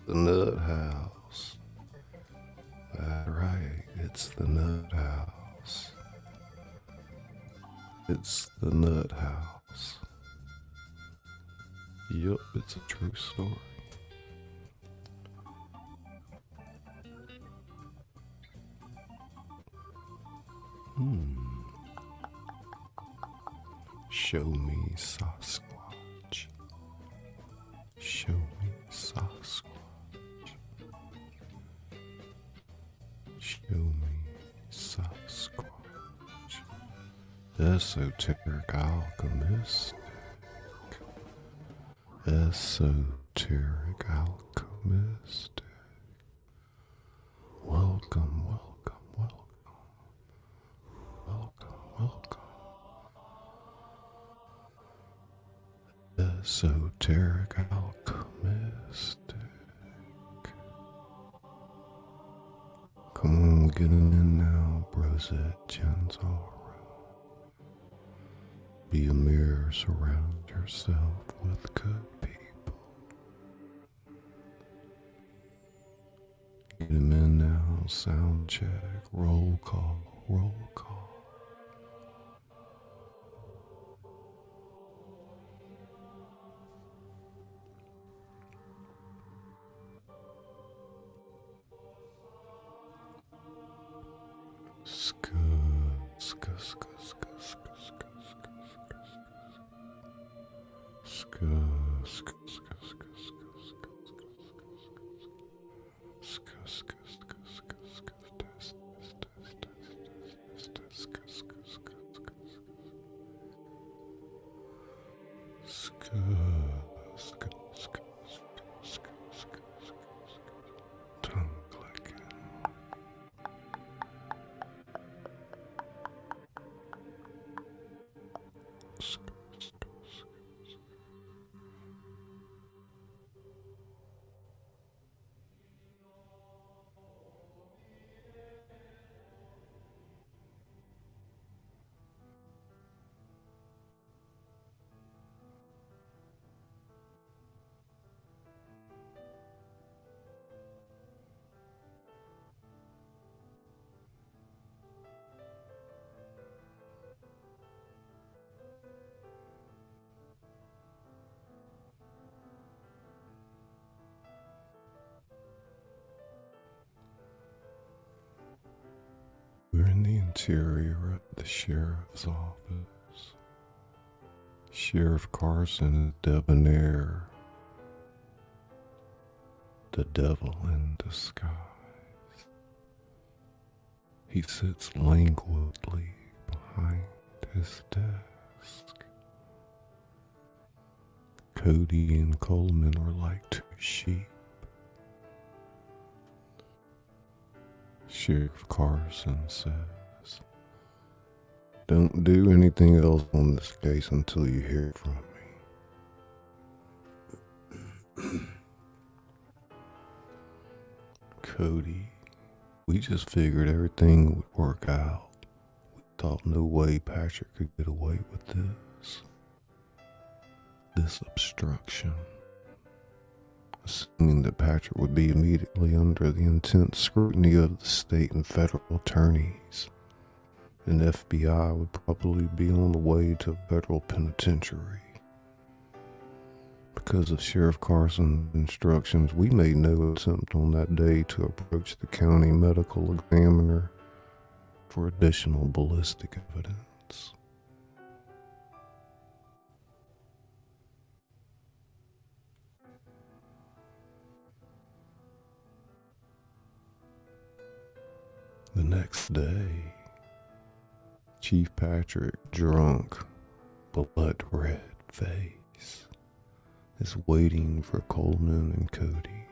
The Nut House. That's right, it's the Nut House. It's the Nut House. Yup, it's a true story. Show me Sasquatch. Show me Sasquatch. Show me Sasquatch. Esoteric alchemist. Esoteric alchemist. Welcome, welcome, welcome. Welcome, welcome. Esoteric alchemist. Come on, get in now, Brosette Genzaro. Be a mirror, surround yourself with good people. Get him in now, sound check, roll call, roll call. Tongue clicking. We're in the interior of the sheriff's office. Sheriff Carson is debonair, the devil in disguise. He sits languidly behind his desk. Cody and Coleman are like two sheep. Sheriff Carson says, "Don't do anything else on this case until you hear from me." Cody, we just figured everything would work out. We thought no way Patrick could get away with this. This obstruction. Assuming that Patrick would be immediately under the intense scrutiny of the state and federal attorneys, and FBI would probably be on the way to a federal penitentiary. Because of Sheriff Carson's instructions, we made no attempt on that day to approach the county medical examiner for additional ballistic evidence. The next day, Chief Patrick, drunk, blood red face, is waiting for Coleman and Cody.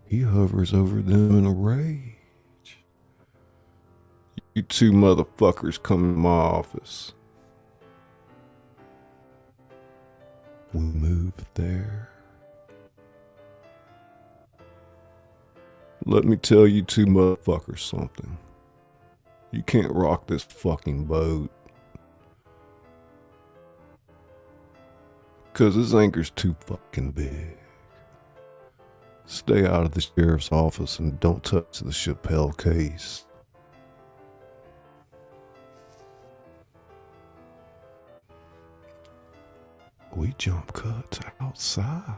He hovers over them in a rage. "You two motherfuckers come to my office." We moved there. "Let me tell you two motherfuckers something. You can't rock this fucking boat. 'Cause his anger's too fucking big. Stay out of the sheriff's office and don't touch the Chappelle case. We jump cuts outside.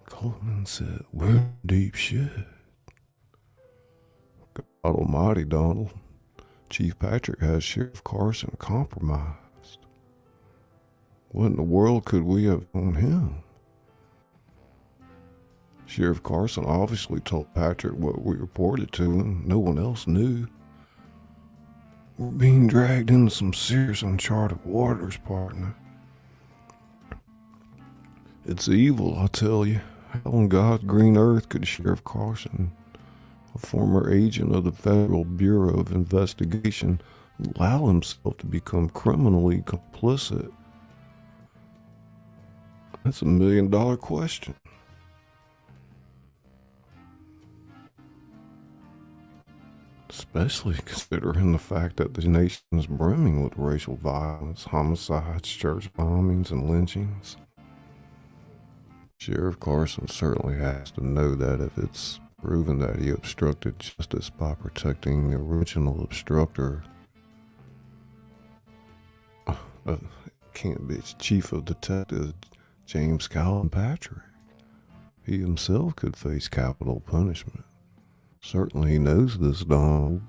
Coleman said, we're in deep shit. God almighty, Donald. Chief Patrick has Sheriff Carson compromised. What in the world could we have on him? Sheriff Carson obviously told Patrick what we reported to him. No one else knew. We're being dragged into some serious uncharted waters, partner. It's evil, I tell you. How on God's green earth could Sheriff Carson, a former agent of the Federal Bureau of Investigation, allow himself to become criminally complicit? That's $1 million question. Especially considering the fact that the nation is brimming with racial violence, homicides, church bombings, and lynchings. Sheriff Carson certainly has to know that if it's proven that he obstructed justice by protecting the original obstructor, can't be. It's Chief of Detectives James Calvin Patrick. He himself could face capital punishment. Certainly he knows this, Donald.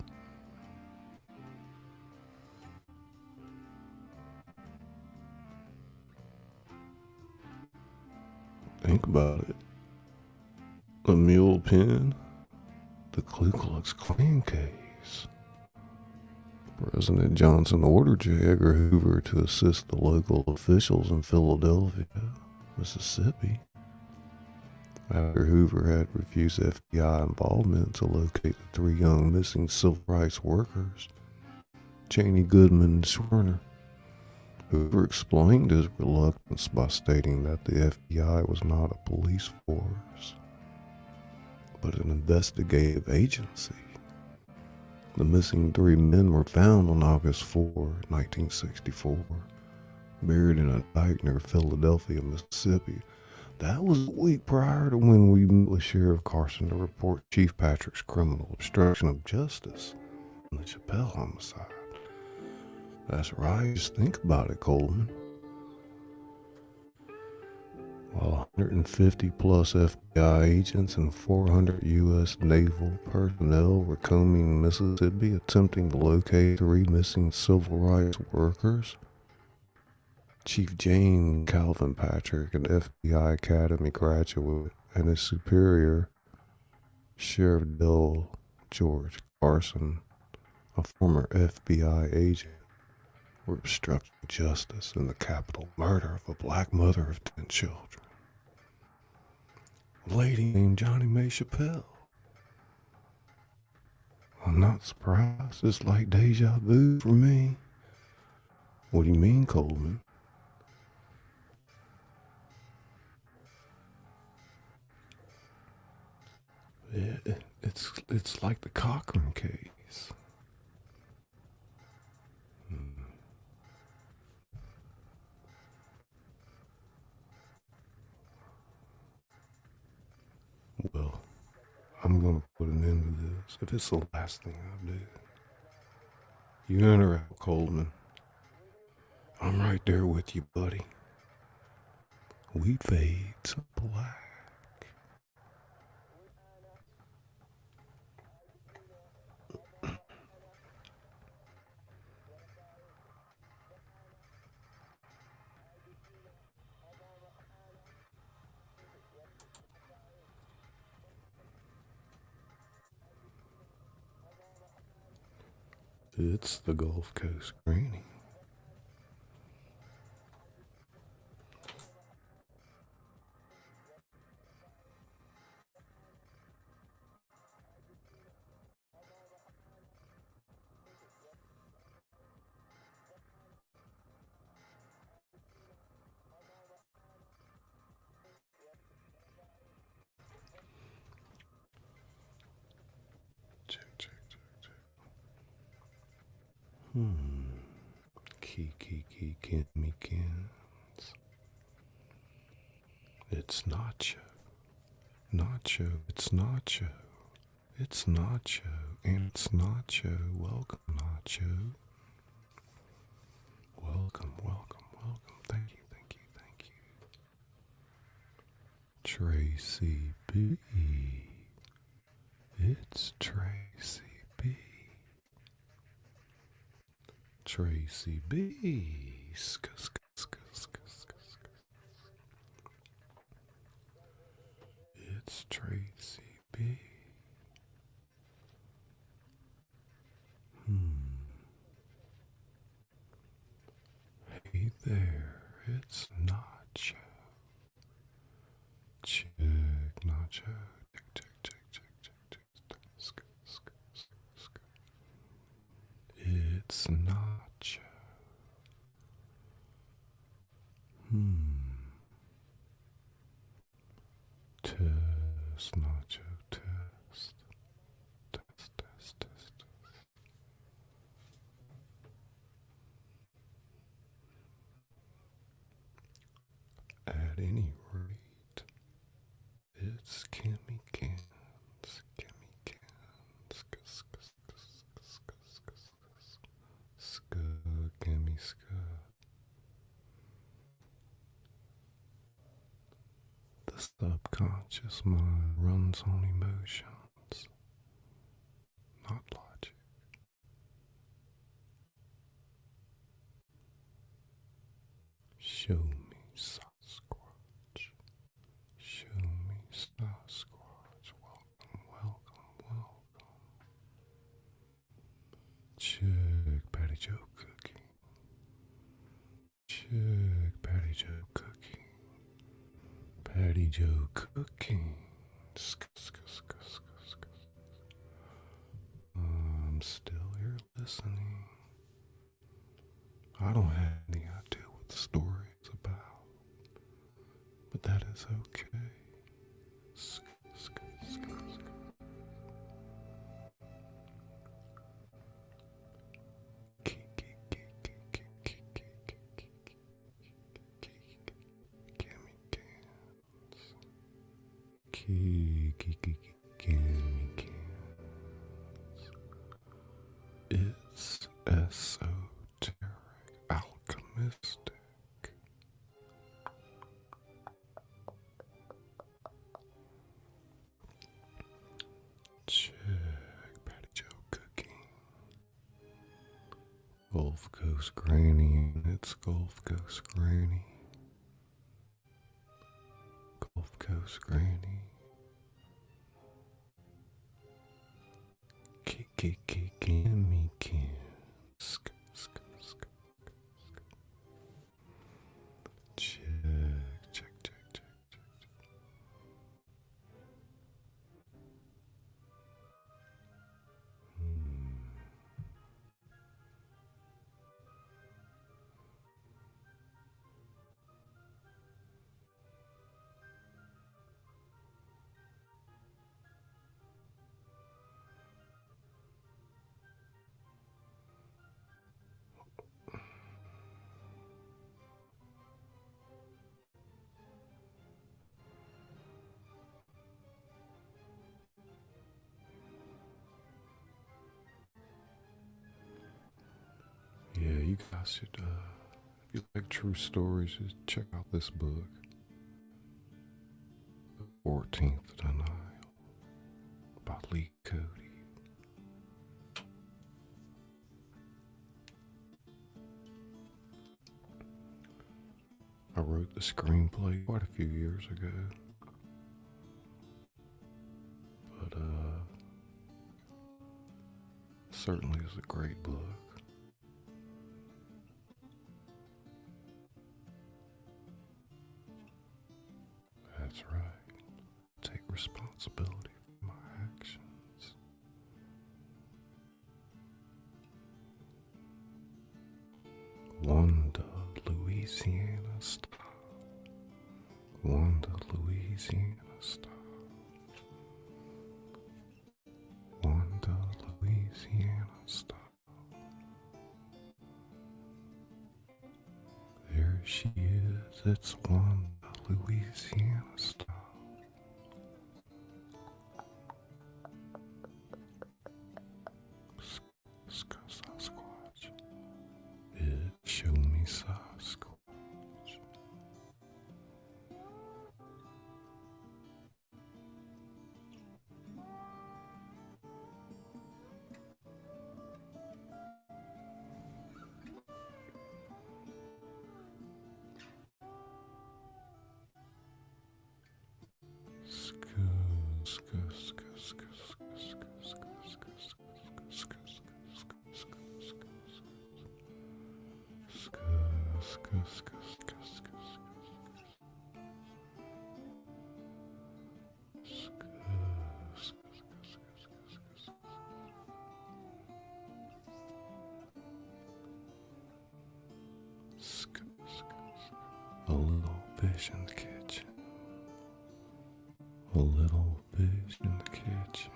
Think about it. A mule pen, the Ku Klux Klan case. President Johnson ordered J. Edgar Hoover to assist the local officials in Philadelphia, Mississippi, after Hoover had refused FBI involvement to locate the 3 young missing civil rights workers, Cheney, Goodman, and Schwerner. Hoover explained his reluctance by stating that the FBI was not a police force, but an investigative agency. The missing 3 men were found on August 4, 1964, buried in a dike near Philadelphia, Mississippi. That was a week prior to when we met with Sheriff Carson to report Chief Patrick's criminal obstruction of justice and the Chappelle homicide. That's right, just think about it, Coleman. While 150 plus FBI agents and 400 U.S. naval personnel were combing Mississippi attempting to locate 3 missing civil rights workers, Chief James Calvin Patrick, an FBI Academy graduate, and his superior, Sheriff Bill George Carson, a former FBI agent, were obstructing justice in the capital murder of a black mother of 10 children. A lady named Johnny Mae Chappelle. I'm not surprised. It's like deja vu for me. What do you mean, Coleman? It's like the Cochran case. Well, I'm gonna put an end to this if it's the last thing I do. You in or out, Coleman? I'm right there with you, buddy. We fade to black. It's the Gulf Coast Granny. Check. Gimme Kins. It's Nacho. Nacho, it's Nacho. It's Nacho, and it's Nacho. Welcome, Nacho. Welcome, welcome, welcome. Thank you, thank you, thank you. Tracy B. It's Tracy B. Tracy B. Sk, sk, sk, sk, sk, sk. It's Tracy B. Hey there, it's Nacho. Check Nacho. Check, check, check, check, check, check. Sk, sk, sk, sk. It's Nacho. Test, Nacho, test. Test, test, test, test. At any rate, it's Gimme Kins. Gimme Kins. Gimme ska. The subconscious mind runs on emotions, not logic. Show me Sasquatch. Show me Sasquatch. Welcome, welcome, welcome. Check Patty Joe cooking. Check Patty Joe cooking. Patty Joe cooking. Sk, sk, sk, sk, sk. I'm still here listening. I don't have any idea what the story is about, but that is okay. Sk, sk, sk, sk. Gimme Kins. It's esoteric, alchemistic. Check Patty Joe cooking. Gulf Coast Granny, and it's Gulf Coast Granny. Gulf Coast Granny. Gimme Kins. Sk, sk, sk, sk. Check, check, check, check, check, check. Yeah, you guys should, if you like true stories, just check out this book. The 14th Denial by Lee Cody. I wrote the screenplay quite a few years ago, but certainly is a great book. That's right. Take responsibility for my actions. Wanda, Louisiana style. Wanda, Louisiana style. Wanda, Louisiana style. it's one Louisiana style. Sasquatch. It show me Sasquatch. A little fish in the kitchen. A little fish in the kitchen.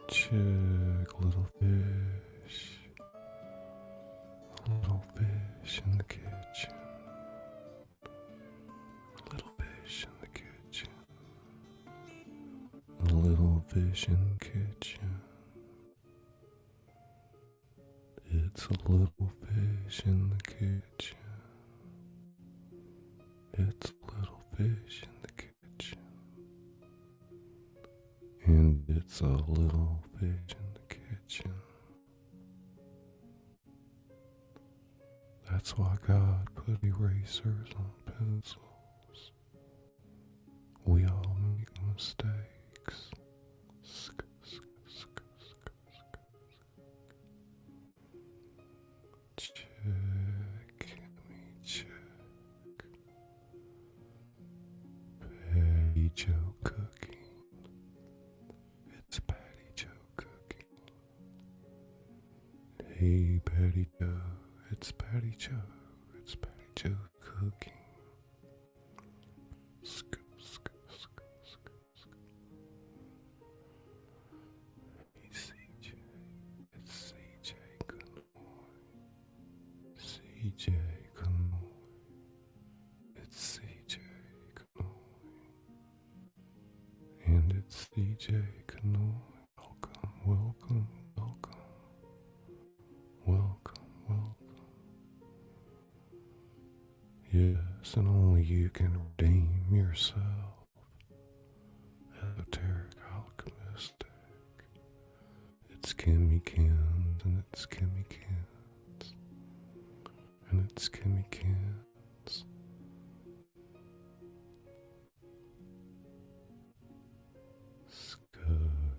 Check, little fish. A little fish in the kitchen. A little fish in the kitchen. A little fish in the kitchen. It's a little fish in the kitchen. It's a little fish in the kitchen. And it's a little fish in the kitchen. That's why God put erasers on pencils. We all make mistakes. Check me, check. Patty Joe cooking. It's Patty Joe cooking. Hey Patty Joe, it's Patty Joe. It's Patty Joe cooking. Hey CJ, it's CJ, good morning. CJ, come on. It's CJ, come on. And it's CJ, come on. Welcome, welcome, welcome. Welcome, welcome. Yes, and only you can redeem yourself. Esoteric alchemistic. It's Kimmy Kins, and it's Kimmy Kins. And it's Kimmy Kins.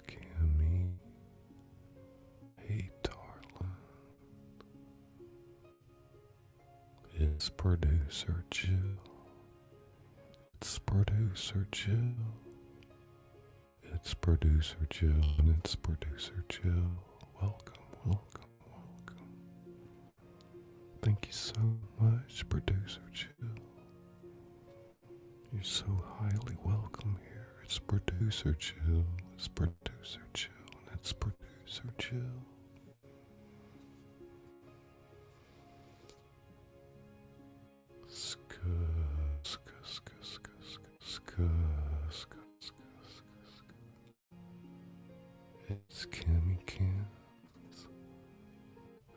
Kimmy. Hey, darling. It's Producer Jill. It's Producer Jill. It's Producer Jill, and it's Producer Jill. Welcome, welcome, welcome. Thank you so much, Producer Jill. You're so highly welcome here. It's Producer Jill. It's Producer Jill, and it's Producer Jill. It's Kimmy Kins,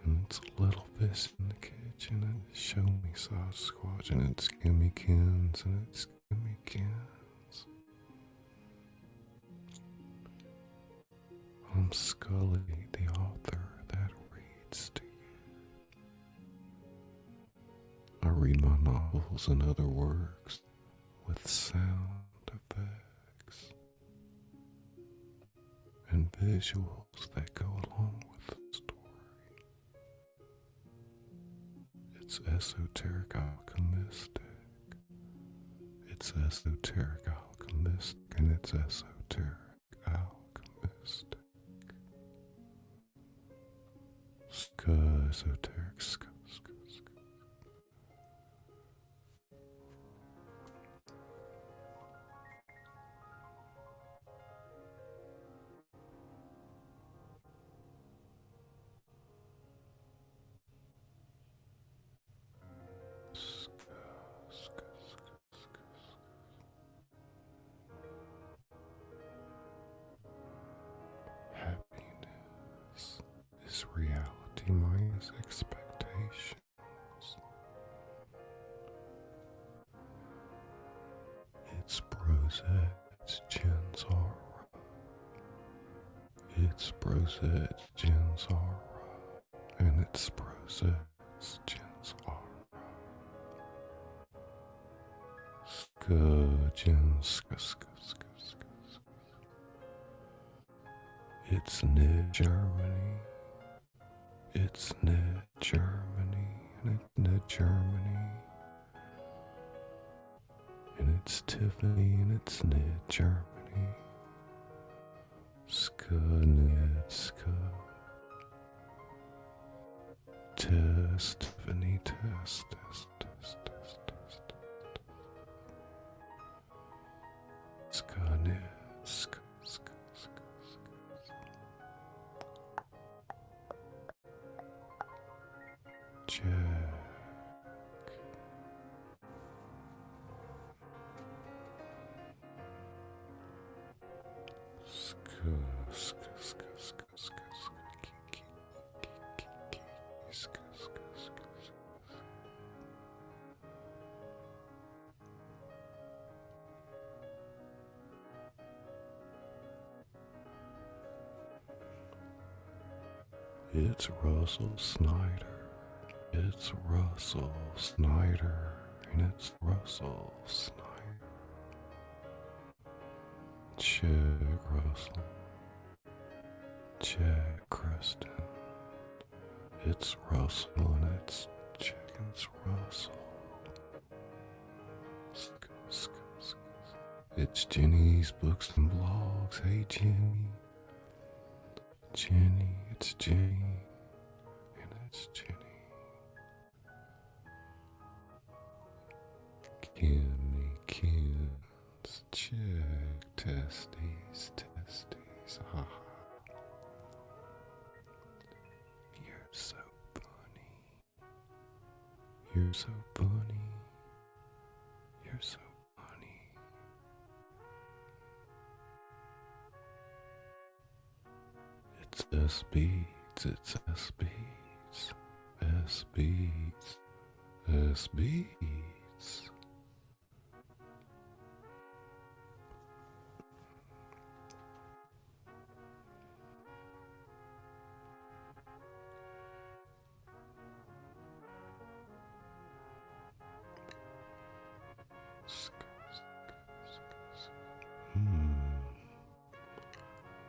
and it's a little fish in the kitchen, and it's Show Me Sasquatch, and it's Kimmy Kins, and it's Kimmy Kins. I'm Scully, the author that reads to you. I read my novels and other works with sound effects and visuals that go along with the story. It's esoteric alchemistic. It's esoteric alchemistic, and it's esoteric alchemistic. Esoteric, It's reality minus expectations. It's Brosette's Genzara. It's Brosette's Genzara. And it's Brosette's Genzara. It's Ned Germany. It's Ned Germany. And it's Ned Germany. And it's Tiffany. And it's Ned Germany. Ned Test, Tiffany, test. Ned, Jack. It's Russell Snyder. It's Russell Snyder. And it's Russell Snyder. Check Russell. Check Kristen. It's Russell and it's Chickens Russell. It's Jenny's Books and Blogs. Hey Jenny. Jenny, it's Jenny. And it's Jenny. Kim's check testes. Ha. You're so funny. You're so funny. You're so funny. It's S Beats. It's S Beats. S Beats. S Beats.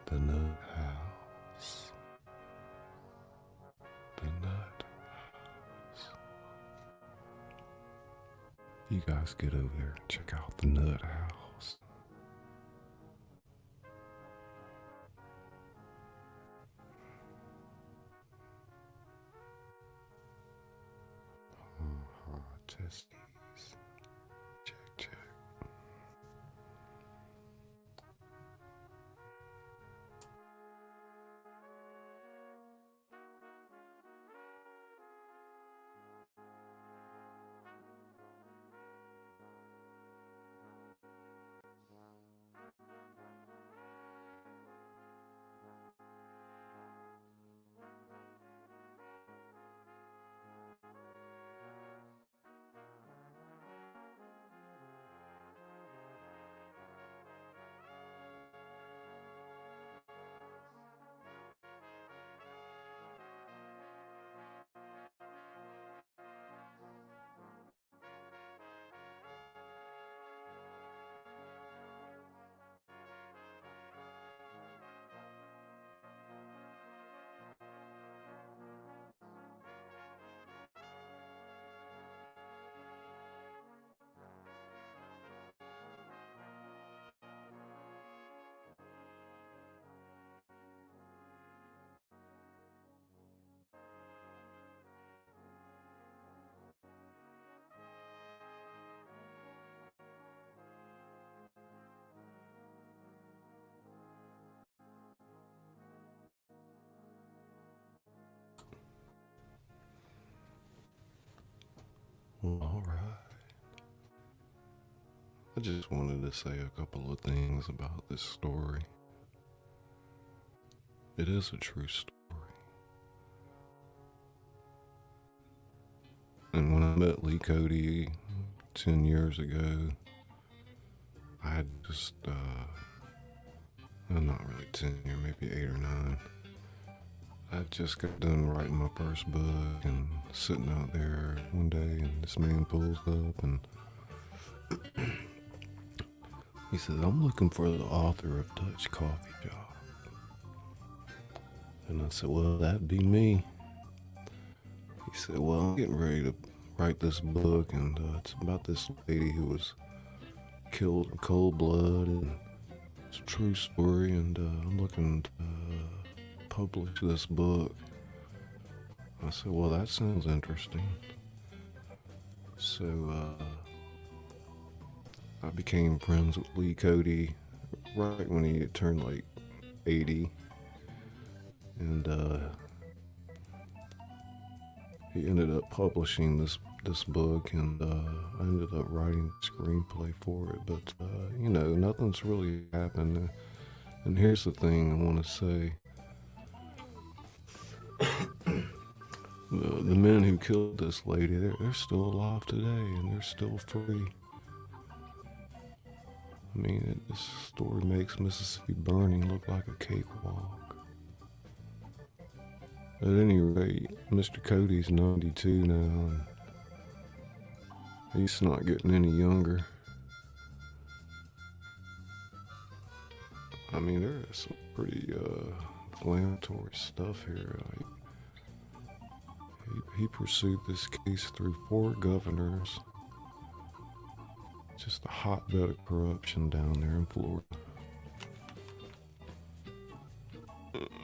The Nut House. The Nut House. You guys get over there and check out the Nut House. Testes. Check. All right. I just wanted to say a couple of things about this story. It is a true story. And when I met Lee Cody 10 years ago, I had just, well, not really 10 years, maybe 8 or 9. I just got done writing my first book and sitting out there one day, and this man pulls up and he says, "I'm looking for the author of Dutch Coffee Job." And I said, "Well, that'd be me." He said, "Well, I'm getting ready to write this book, and it's about this lady who was killed in cold blood, and it's a true story, and I'm looking to publish this book." I said, "Well, that sounds interesting." So I became friends with Lee Cody right when he had turned like 80, and he ended up publishing this book, and I ended up writing the screenplay for it. But you know, nothing's really happened. And here's the thing I want to say: the men who killed this lady, they're still alive today, and they're still free. I mean, this story makes Mississippi burning look like a cakewalk. At any rate, Mr. Cody's 92 now, and he's not getting any younger. I mean, there is some pretty inflammatory stuff here. Like, he pursued this case through 4 governors. Just a hotbed of corruption down there in Florida.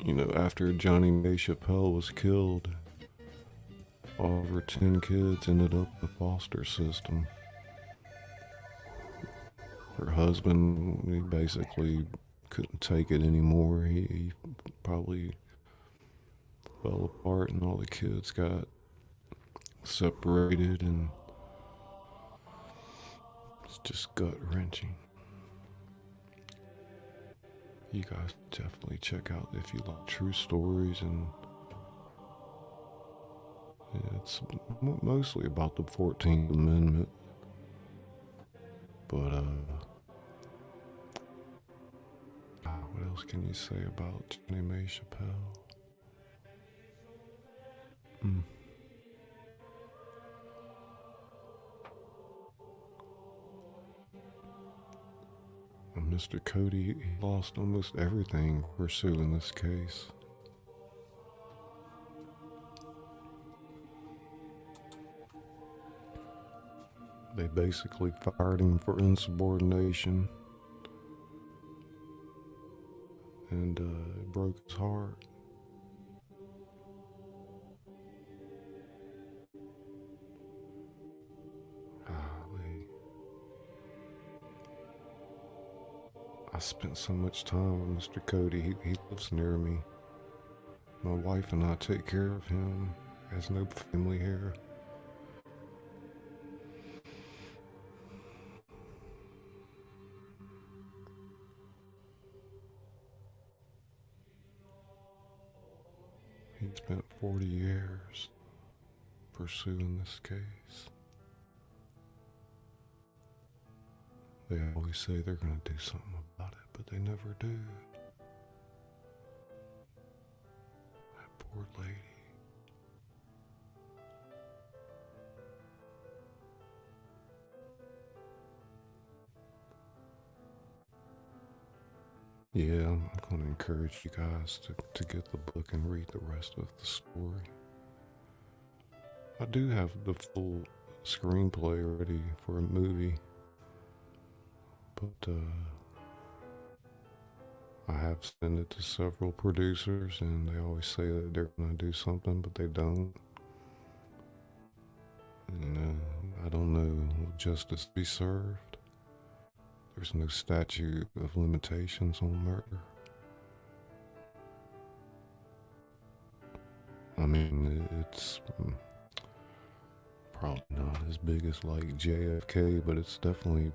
You know, after Johnny May Chappelle was killed, all of her 10 kids ended up in the foster system. Her husband, he basically couldn't take it anymore. He probably fell apart, and all the kids got separated, and it's just gut-wrenching. You guys definitely check out if you like true stories, and it's mostly about the 14th Amendment. But what else can you say about Johnny May Chappelle? Mr. Cody, he lost almost everything pursuing this case. They basically fired him for insubordination, and it broke his heart. I spent so much time with Mr. Cody. He lives near me. My wife and I take care of him. He has no family here. He spent 40 years pursuing this case. They always say they're going to do something about it, but they never do. That poor lady. Yeah, I'm going to encourage you guys to get the book and read the rest of the story. I do have the full screenplay ready for a movie, but I have sent it to several producers, and they always say that they're going to do something, but they don't. And I don't know, will justice be served? There's no statute of limitations on murder. I mean, it's probably not as big as like JFK, but it's definitely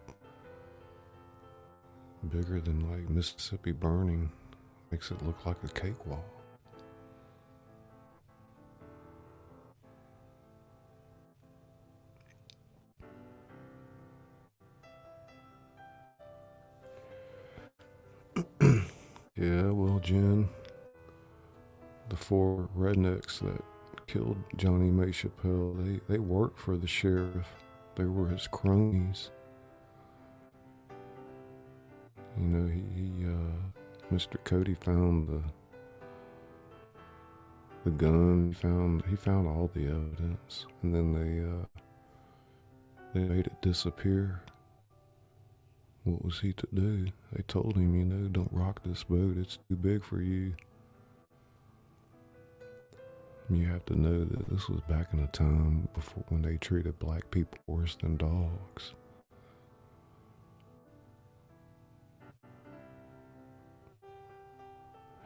bigger than like Mississippi burning. Makes it look like a cakewalk. now, Jen. The four rednecks that killed Johnny May Chappelle, they worked for the sheriff. They were his cronies. You know, Mr. Cody found the gun. He found all the evidence, and then they made it disappear. What was he to do? They told him, you know, don't rock this boat. It's too big for you. You have to know that this was back in a time before when they treated black people worse than dogs.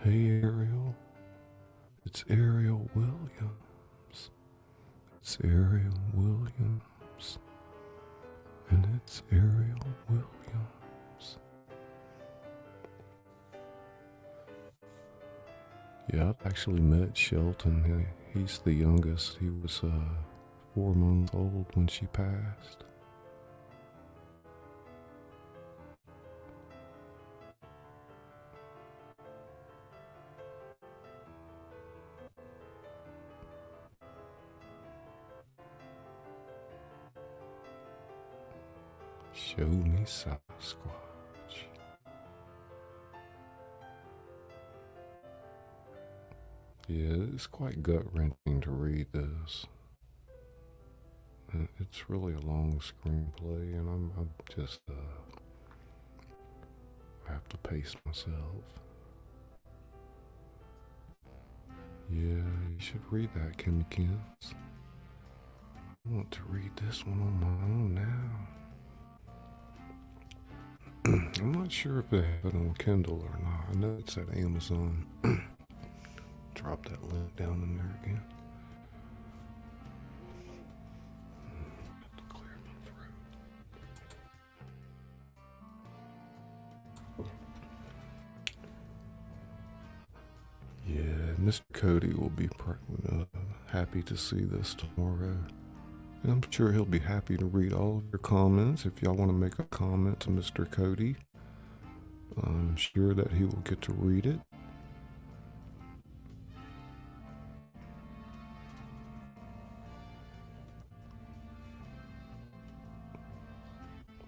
Hey Ariel, it's Ariel Williams. It's Ariel Williams. And it's Ariel Williams. Yeah, I've actually met Shelton. He's the youngest. He was 4 months old when she passed. Show me Sasquatch. Yeah, it's quite gut-wrenching to read this. It's really a long screenplay, and I'm just, I have to pace myself. Yeah, you should read that, Kimmy Kins. I want to read this one on my own now. I'm not sure if they have it on Kindle or not. I know it's at Amazon. Drop that link down in there again. Have to clear my throat. Yeah, Mr. Cody will be happy to see this tomorrow. And I'm sure he'll be happy to read all of your comments. If y'all want to make a comment to Mr. Cody, I'm sure that he will get to read it.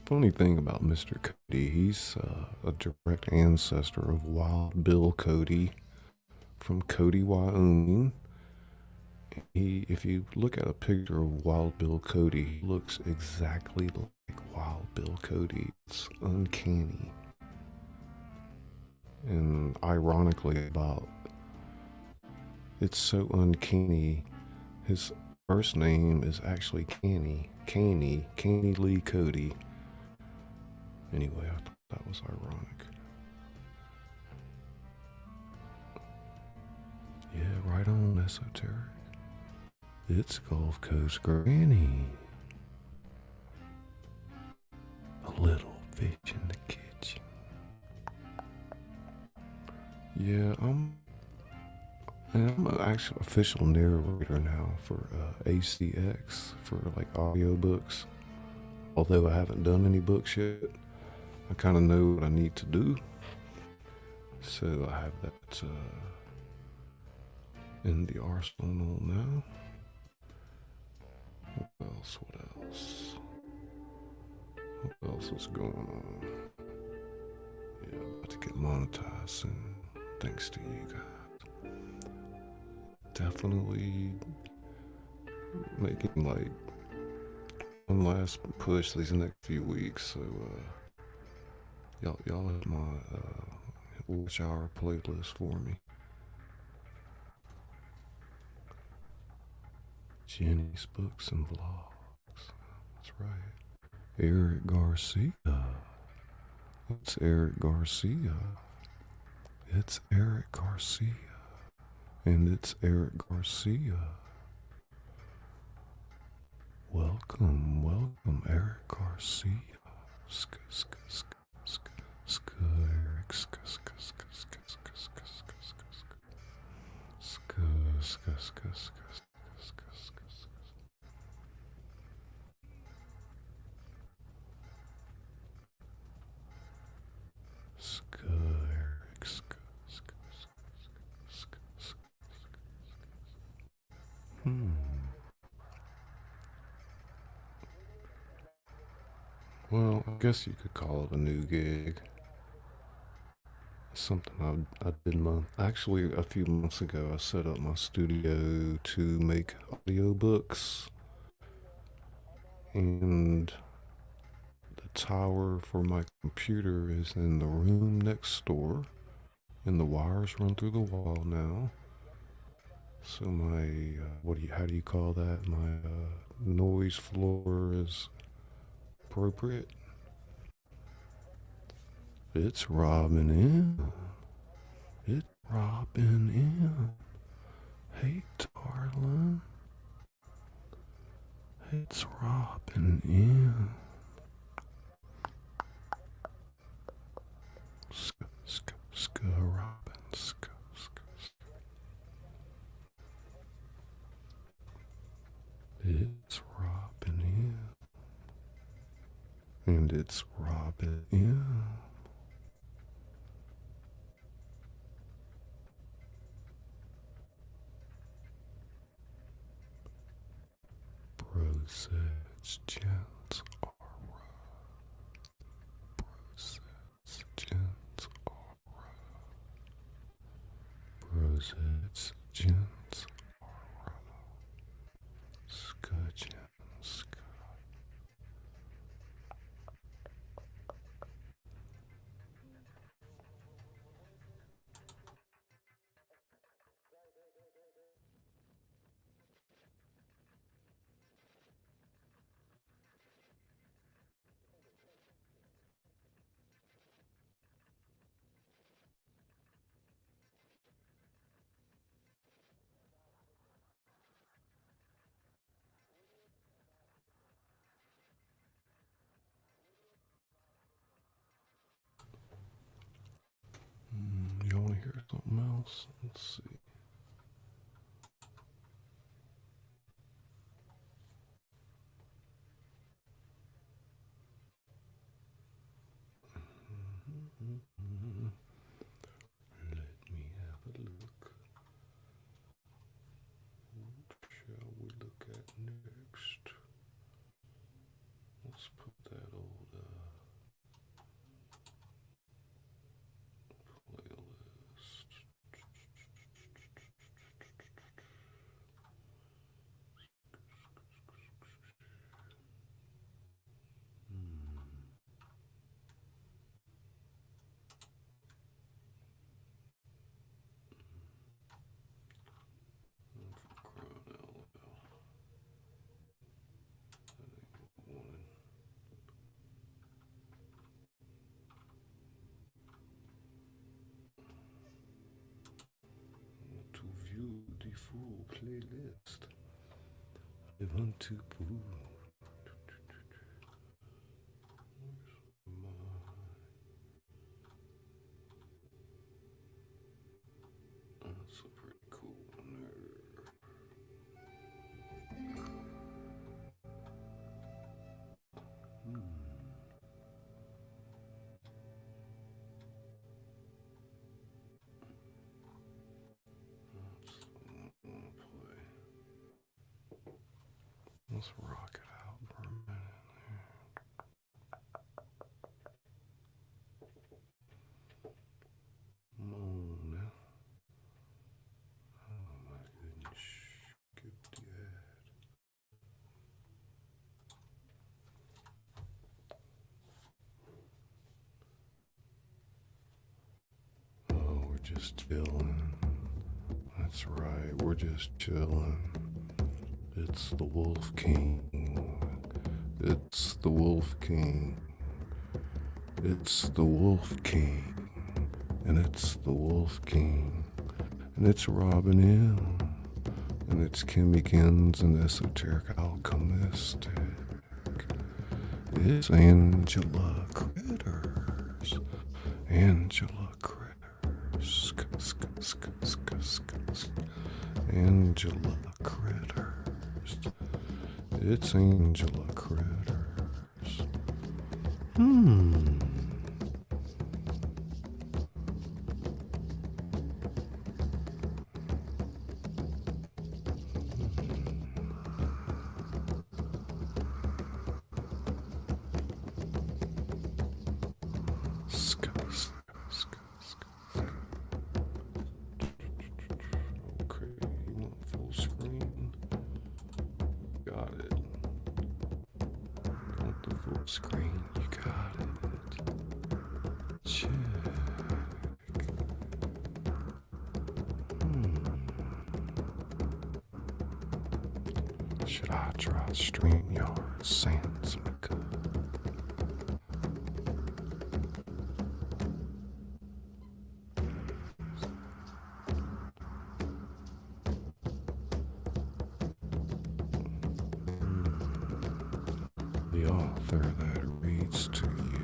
Funny thing about Mr. Cody, he's a direct ancestor of Wild Bill Cody from Cody, Wyoming. If you look at a picture of Wild Bill Cody, he looks exactly like Wild Bill Cody. It's uncanny. And ironically it's so uncanny, his first name is actually Canny Lee Cody. Anyway, I thought that was ironic. Yeah, right on, esoteric. It's Gulf Coast Granny. A little fish in the kitchen. Yeah, I'm an actual official narrator now for ACX for like audiobooks. Although I haven't done any books yet, I kind of know what I need to do. So I have that in the arsenal now. What else is going on? Yeah, I'm about to get monetized soon, thanks to you guys. Definitely making like one last push these next few weeks, so y'all have my watch hour playlist for me. Jenny's Books and Vlogs. That's right. Eric Garcia. It's Eric Garcia. It's Eric Garcia. And it's Eric Garcia. Welcome, Eric Garcia. Hmm. Well, I guess you could call it a new gig. Something I did actually a few months ago. I set up my studio to make audiobooks, and the tower for my computer is in the room next door, and the wires run through the wall now. So my how do you call that? My noise floor is appropriate. It's Robin in. It's Robin in. Hey, darling. It's Robin in. Robin. It's Robin in. And it's Robin in. Brosettes, gents, aura. Brosettes, gents, aura. Brosettes, gents, aura. Scudgeon, scud. You want to hear something else? Let's see. Let me have a look. What shall we look at next? Let's put that old playlist. To view the full playlist, I want to put that's a pretty cool one there. Let's rock it out for a minute. Come on now. Oh my goodness. Skip the ad. Oh, we're just chilling. That's right, we're just chilling. It's the Wolf King. It's the Wolf King. It's the Wolf King. And it's the Wolf King. And it's Robin Hill. And it's Kimmy Kins and Esoteric Alchemist. It's Angela Critters. Angela Critters. Angela Critters. It's Angela Critters. screen, you got it. Check. Should I try StreamYard Sans Makeup? The author that reads to you.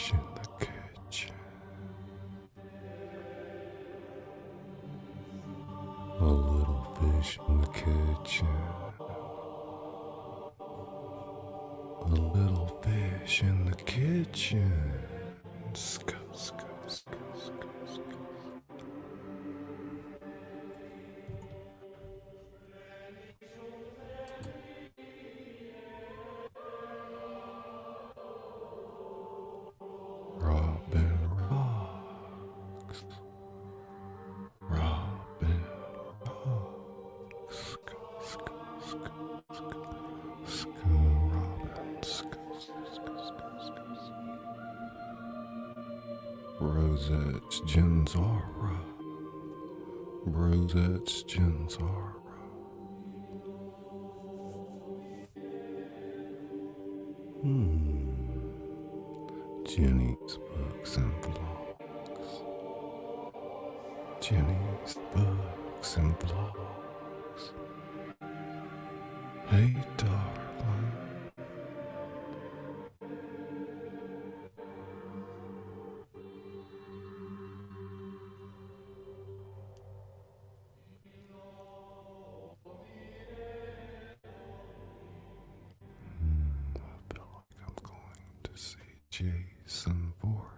fish in the kitchen. A little fish in the kitchen. A little fish in the kitchen. Scuff, scuff, scuff, scuff, scuff. Robin rocks. Robin rocks. Scuff, scuff, scuff, scuff. Scuff, Robin. Scuff, scuff, scuff, scuff, scuff. Rosette's Genzara. Rosette's Genzara. Jenny's Books and Blogs. Jenny's Books and Blogs. Hey, darling. I feel like I'm going to see Jason Voorhees.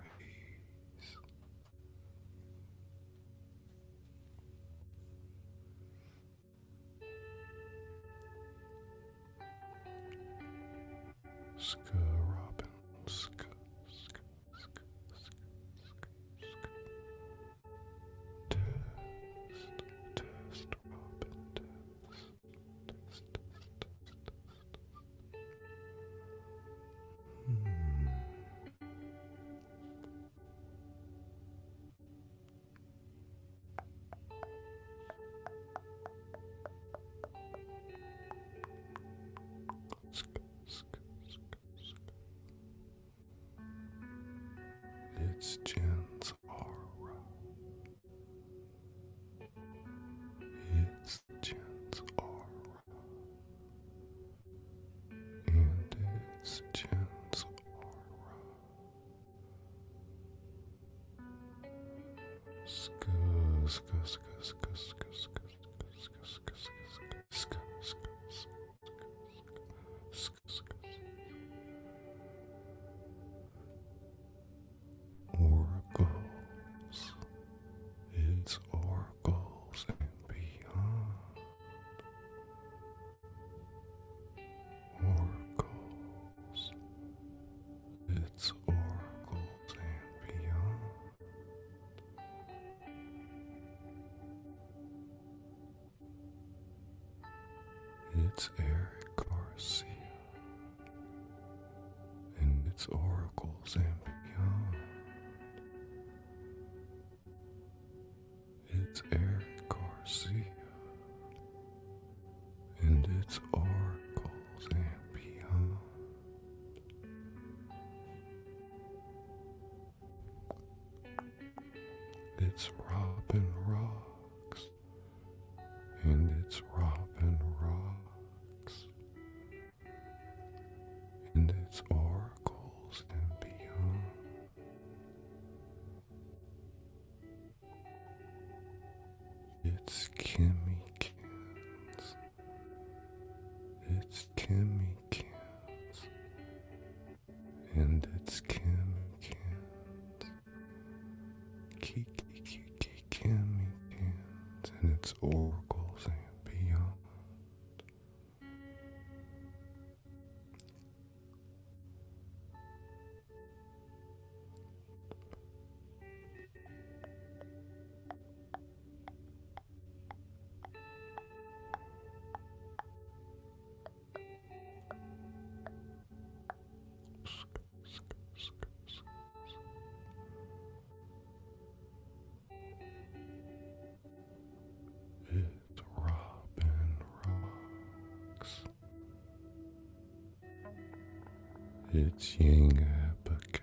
Ska Robin, ska, ska, ska, ska, ska, ska. Test, Robin, test, test, test, test. It's Jen's aura. It's Jen's aura. And it's Jen's aura. Ska, ska, ska, ska, ska, ska, ska, ska, ska, ska, ska. Oracles, it's oracles and beyond. Oracles, it's oracles and beyond. It's Eric Garcia, and it's oracles and beyond. It's Eric Garcia, and it's oracles and beyond. It's Robin Rocks, and it's Robin Rocks, and it's oracles and beyond. It's Kimmy Kins. It's Kimmy Kins. And it's Kimmy Kins. Kiki Kimmy Kins. And it's oracles and beyond. It's Robin Rocks. It's Yang Abigail.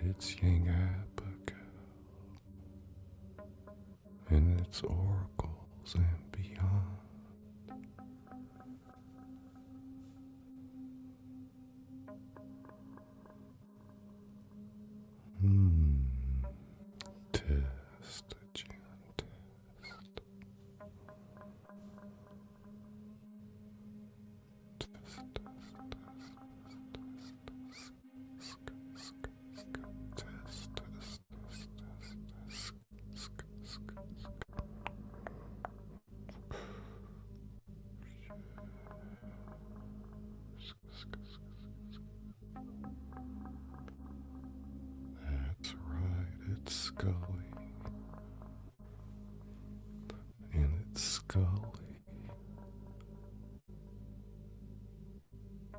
It's Yang Abigail. And it's oracles and beyond.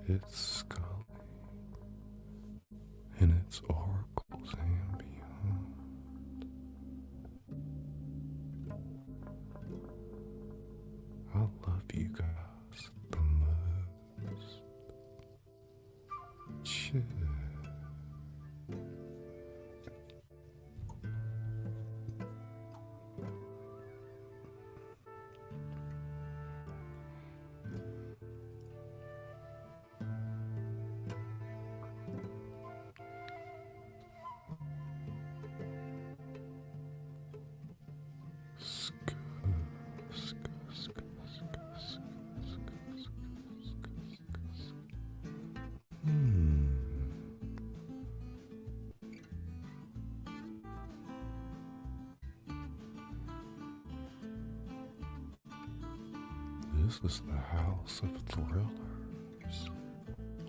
It's Scully and its oracles and beyond. I love you guys the most. Shit. This is the house of thrillers.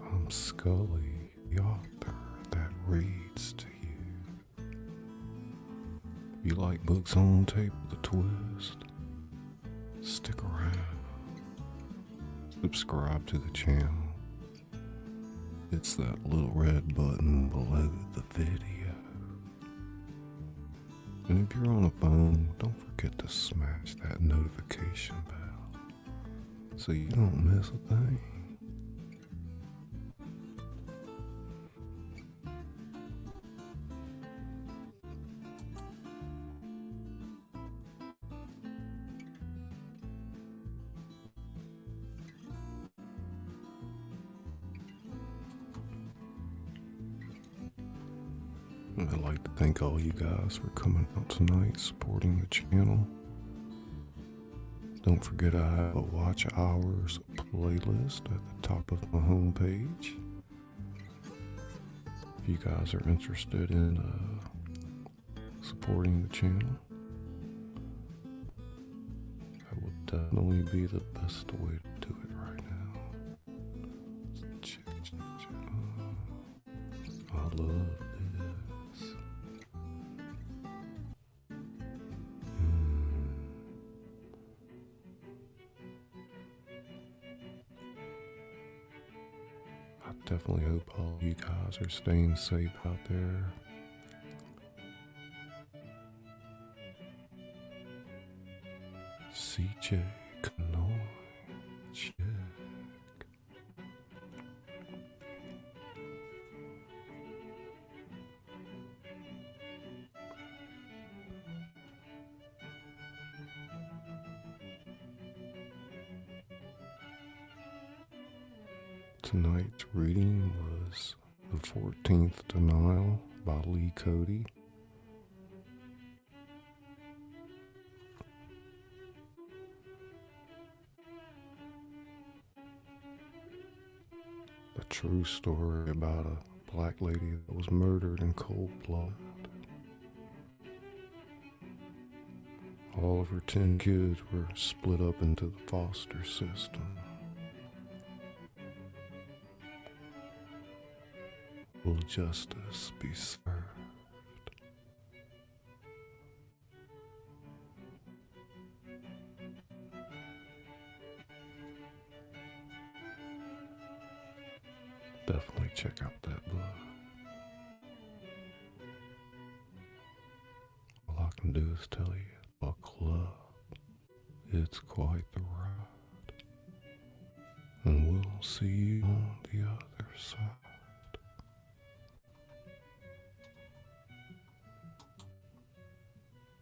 I'm Scully, the author that reads to you. If you like books on tape with a twist, stick around. Subscribe to the channel. It's that little red button below the video. And if you're on a phone, don't forget to smash that notification bell so you don't miss a thing. I'd like to thank all you guys for coming out tonight, supporting the channel. Don't forget I have a Watch Hours playlist at the top of my homepage. If you guys are interested in supporting the channel, that would definitely be the best way to do it right now. I love this. I definitely hope all you guys are staying safe out there. CJ Canoy, check. Tonight's reading was The 14th Denial by Lee Cody. A true story about a black lady that was murdered in cold blood. All of her 10 kids were split up into the foster system. Will justice be served? Definitely check out that book. All I can do is tell you, buckle up. It's quite the ride. And we'll see you on the other side.